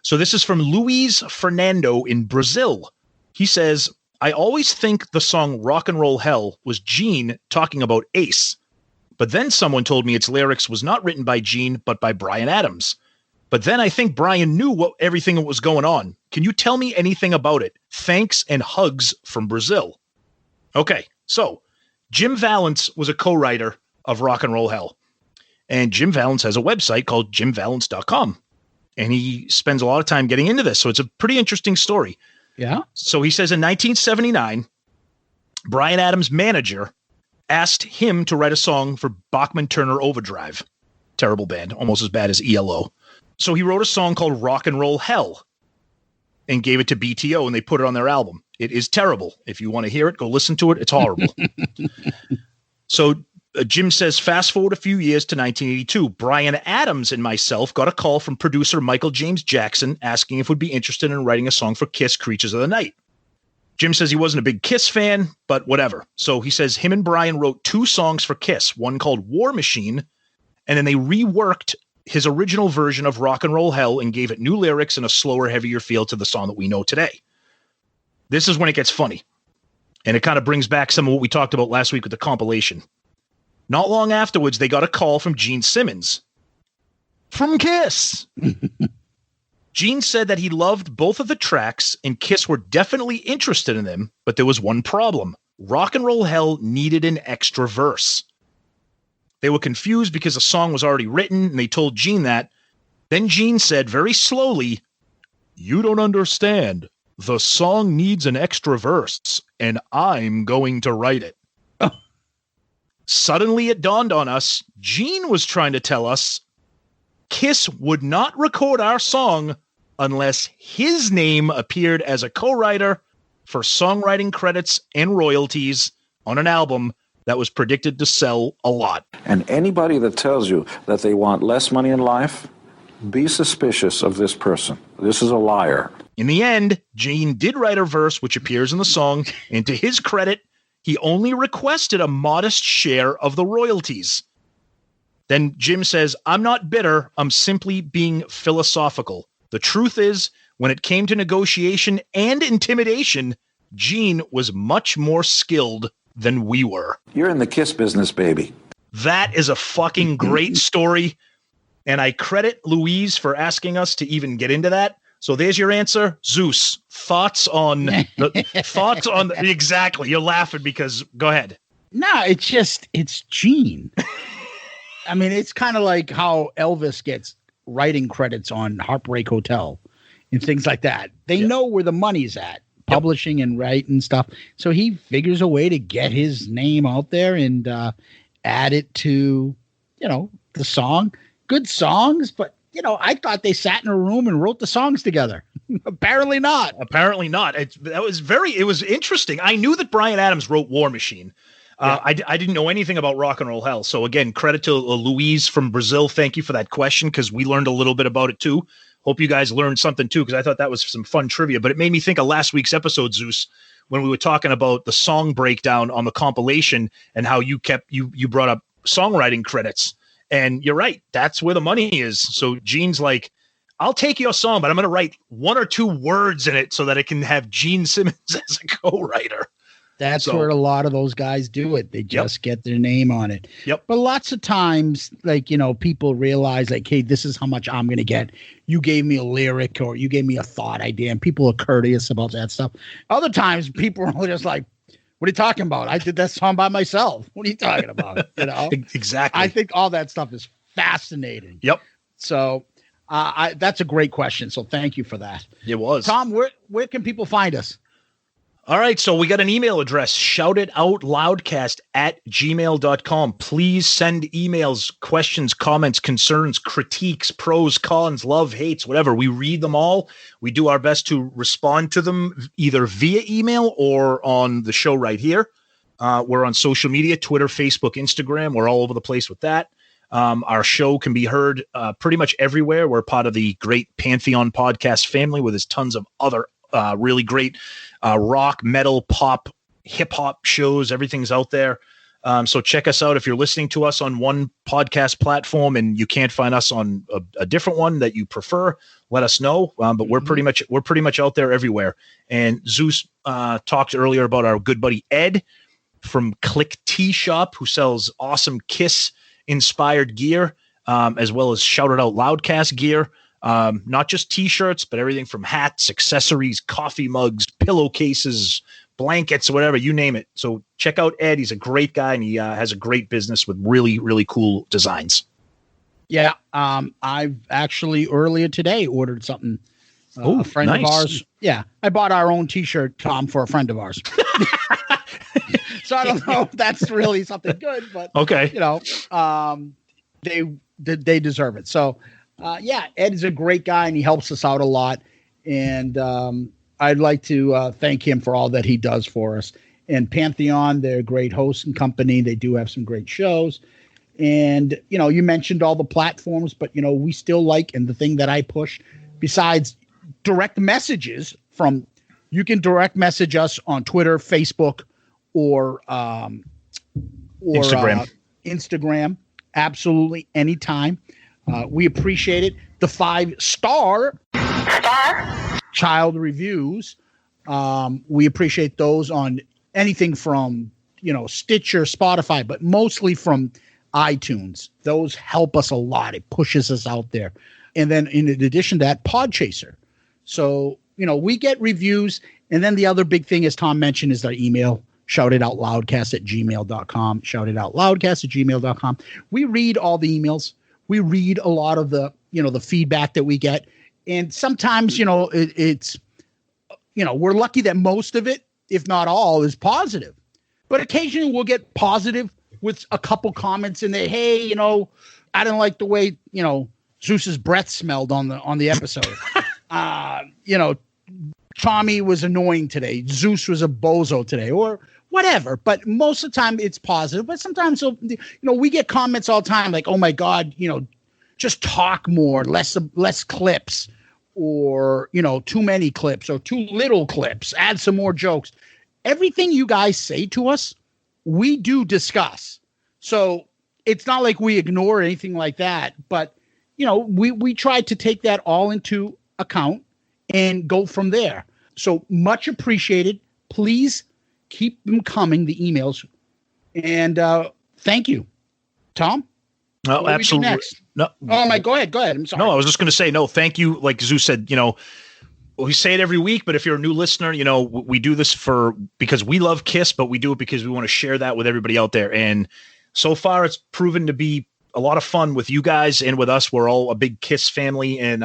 So this is from Luis Fernando in Brazil. He says, I always think the song Rock and Roll Hell was Gene talking about Ace. But then someone told me its lyrics was not written by Gene, but by Bryan Adams. But then I think Bryan knew everything that was going on. Can you tell me anything about it? Thanks and hugs from Brazil. Okay, so Jim Vallance was a co-writer of Rock and Roll Hell. And Jim Vallance has a website called jimvallance.com. And he spends a lot of time getting into this. So it's a pretty interesting story. Yeah. So he says in 1979, Bryan Adams' manager asked him to write a song for Bachman Turner Overdrive. Terrible band, almost as bad as ELO. So he wrote a song called Rock and Roll Hell and gave it to BTO, and they put it on their album. It is terrible. If you want to hear it, go listen to it. It's horrible. So Jim says, fast forward a few years to 1982, Bryan Adams and myself got a call from producer Michael James Jackson asking if we'd be interested in writing a song for Kiss Creatures of the Night. Jim says he wasn't a big Kiss fan, but whatever. So he says him and Bryan wrote 2 songs for Kiss, one called War Machine, and then they reworked his original version of Rock and Roll Hell and gave it new lyrics and a slower, heavier feel to the song that we know today. This is when it gets funny. And it kind of brings back some of what we talked about last week with the compilation. Not long afterwards, they got a call from Gene Simmons from Kiss. Gene said that he loved both of the tracks and Kiss were definitely interested in them, but there was one problem. Rock and Roll Hell needed an extra verse. They were confused because the song was already written, and they told Gene that. Then Gene said very slowly, "You don't understand. The song needs an extra verse, and I'm going to write it." Suddenly it dawned on us, Gene was trying to tell us Kiss would not record our song unless his name appeared as a co-writer for songwriting credits and royalties on an album that was predicted to sell a lot. And anybody that tells you that they want less money in life, be suspicious of this person. This is a liar. In the end, Gene did write a verse which appears in the song, and to his credit, he only requested a modest share of the royalties. Then Jim says, I'm not bitter, I'm simply being philosophical. The truth is, when it came to negotiation and intimidation, Gene was much more skilled than we were. You're in the Kiss business, baby. That is a fucking great story. And I credit Louise for asking us to even get into that. So there's your answer. Zeus, thoughts on exactly. You're laughing because go ahead. No, it's Gene. I mean, it's kind of like how Elvis gets writing credits on Heartbreak Hotel and things like that. They know where the money's at, publishing and writing stuff. So he figures a way to get his name out there and add it to, the song. Good songs, but I thought they sat in a room and wrote the songs together. Apparently not. It was interesting. I knew that Bryan Adams wrote War Machine. I didn't know anything about Rock and Roll Hell. So again, credit to Louise from Brazil. Thank you for that question because we learned a little bit about it too. Hope you guys learned something too because I thought that was some fun trivia. But it made me think of last week's episode, Zeus, when we were talking about the song breakdown on the compilation and how you brought up songwriting credits. And you're right. That's where the money is. So Gene's like, I'll take your song, but I'm going to write 1 or 2 words in it so that it can have Gene Simmons as a co-writer. That's where a lot of those guys do it. They just get their name on it. Yep. But lots of times, people realize hey, this is how much I'm going to get. You gave me a lyric or you gave me a thought idea, and people are courteous about that stuff. Other times people are just like, what are you talking about? I did that song by myself. What are you talking about? Exactly. I think all that stuff is fascinating. Yep. So That's a great question. So thank you for that. It was. Tom, where can people find us? All right, so we got an email address, shoutitoutloudcast@gmail.com. Please send emails, questions, comments, concerns, critiques, pros, cons, love, hates, whatever. We read them all. We do our best to respond to them either via email or on the show right here. We're on social media, Twitter, Facebook, Instagram. We're all over the place with that. Our show can be heard pretty much everywhere. We're part of the great Pantheon podcast family where there's tons of other really great rock, metal, pop, hip hop shows. Everything's out there. So check us out. If you're listening to us on one podcast platform and you can't find us on a different one that you prefer, let us know. But we're pretty much out there everywhere. And Zeus talked earlier about our good buddy Ed from Click Tea Shop, who sells awesome Kiss inspired gear, as well as Shout It Out Loudcast gear. Not just t-shirts, but everything from hats, accessories, coffee mugs, pillowcases, blankets, whatever, you name it. So check out Ed. He's a great guy, and he has a great business with really, really cool designs. Yeah. I've actually earlier today ordered something. A friend of ours. Yeah. I bought our own t-shirt, Tom, for a friend of ours. So I don't know if that's really something good, but okay. They deserve it. So Ed is a great guy and he helps us out a lot. And I'd like to thank him for all that he does for us. And Pantheon, they're a great host and company. They do have some great shows. And, you mentioned all the platforms, but, we still like, and the thing that I push besides direct messages you can direct message us on Twitter, Facebook, or Instagram. Absolutely. Anytime. We appreciate it. The 5-star child reviews. We appreciate those on anything from, Stitcher, Spotify, but mostly from iTunes. Those help us a lot. It pushes us out there. And then in addition to that, Podchaser. So, we get reviews. And then the other big thing, as Tom mentioned, is our email. shoutitoutloudcast@gmail.com. shoutitoutloudcast@gmail.com. We read all the emails. We read a lot of the, the feedback that we get. And sometimes, it's, we're lucky that most of it, if not all, is positive. But occasionally we'll get positive with a couple comments in there. Hey, I didn't like the way, Zeus's breath smelled on the episode. Tommy was annoying today. Zeus was a bozo today, or whatever. But most of the time it's positive. But sometimes, we get comments all the time like, oh my God, just talk more, less clips, or, too many clips or too little clips, add some more jokes. Everything you guys say to us, we do discuss. So it's not like we ignore anything like that, but we try to take that all into account and go from there. So much appreciated. Please keep them coming, the emails. And thank you. Tom? Oh, absolutely. No. Oh, go ahead. I'm sorry. No, I was just going to say, no, thank you. Like Zeus said, we say it every week, but if you're a new listener, we do this because we love Kiss, but we do it because we want to share that with everybody out there. And so far it's proven to be a lot of fun with you guys and with us. We're all a big Kiss family, and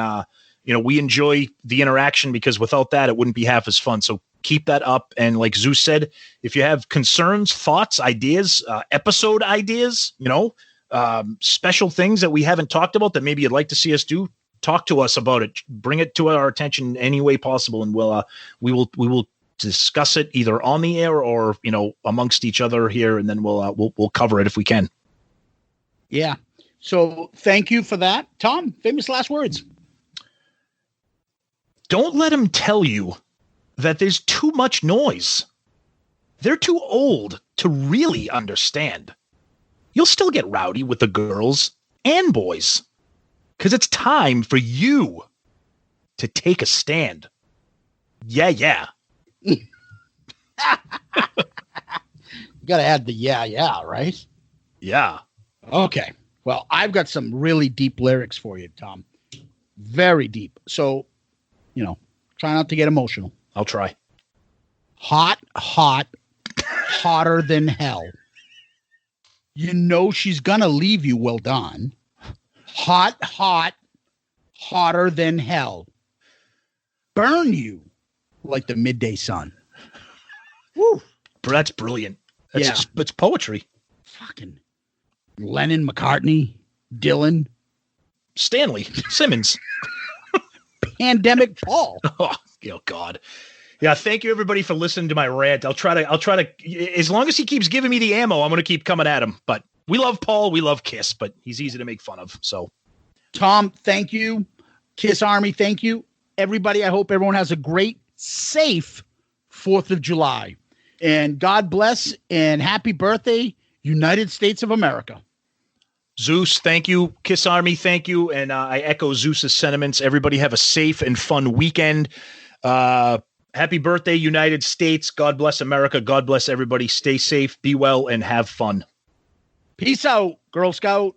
we enjoy the interaction because without that, it wouldn't be half as fun. So keep that up. And like Zeus said, if you have concerns, thoughts, ideas, episode ideas, special things that we haven't talked about that maybe you'd like to see us do, talk to us about it. Bring it to our attention any way possible, and we will discuss it either on the air or amongst each other here, and then we'll cover it if we can. Yeah. So thank you for that, Tom. Famous last words. Don't let them tell you that there's too much noise. They're too old to really understand. You'll still get rowdy with the girls and boys, because it's time for you to take a stand. Yeah. You got to add the yeah, right? Yeah. Okay. Well, I've got some really deep lyrics for you, Tom. Very deep. So, try not to get emotional. I'll try. Hot, hotter than hell. She's going to leave you, well done. Hot, hotter than hell, burn you like the midday sun. Woo. That's brilliant. It's poetry. Fucking Lennon, McCartney, Dylan, Stanley, Simmons. Pandemic Paul. Oh God. Yeah, thank you everybody for listening to my rant. I'll try to as long as he keeps giving me the ammo, I'm going to keep coming at him. But we love Paul, we love Kiss, but he's easy to make fun of. So Tom, thank you. Kiss Army, thank you. Everybody, I hope everyone has a great, safe 4th of July. And God bless and happy birthday, United States of America. Zeus, thank you. Kiss Army, thank you. And I echo Zeus's sentiments. Everybody have a safe and fun weekend. Happy birthday, United States. God bless America. God bless everybody. Stay safe, be well, and have fun. Peace out, Girl Scout.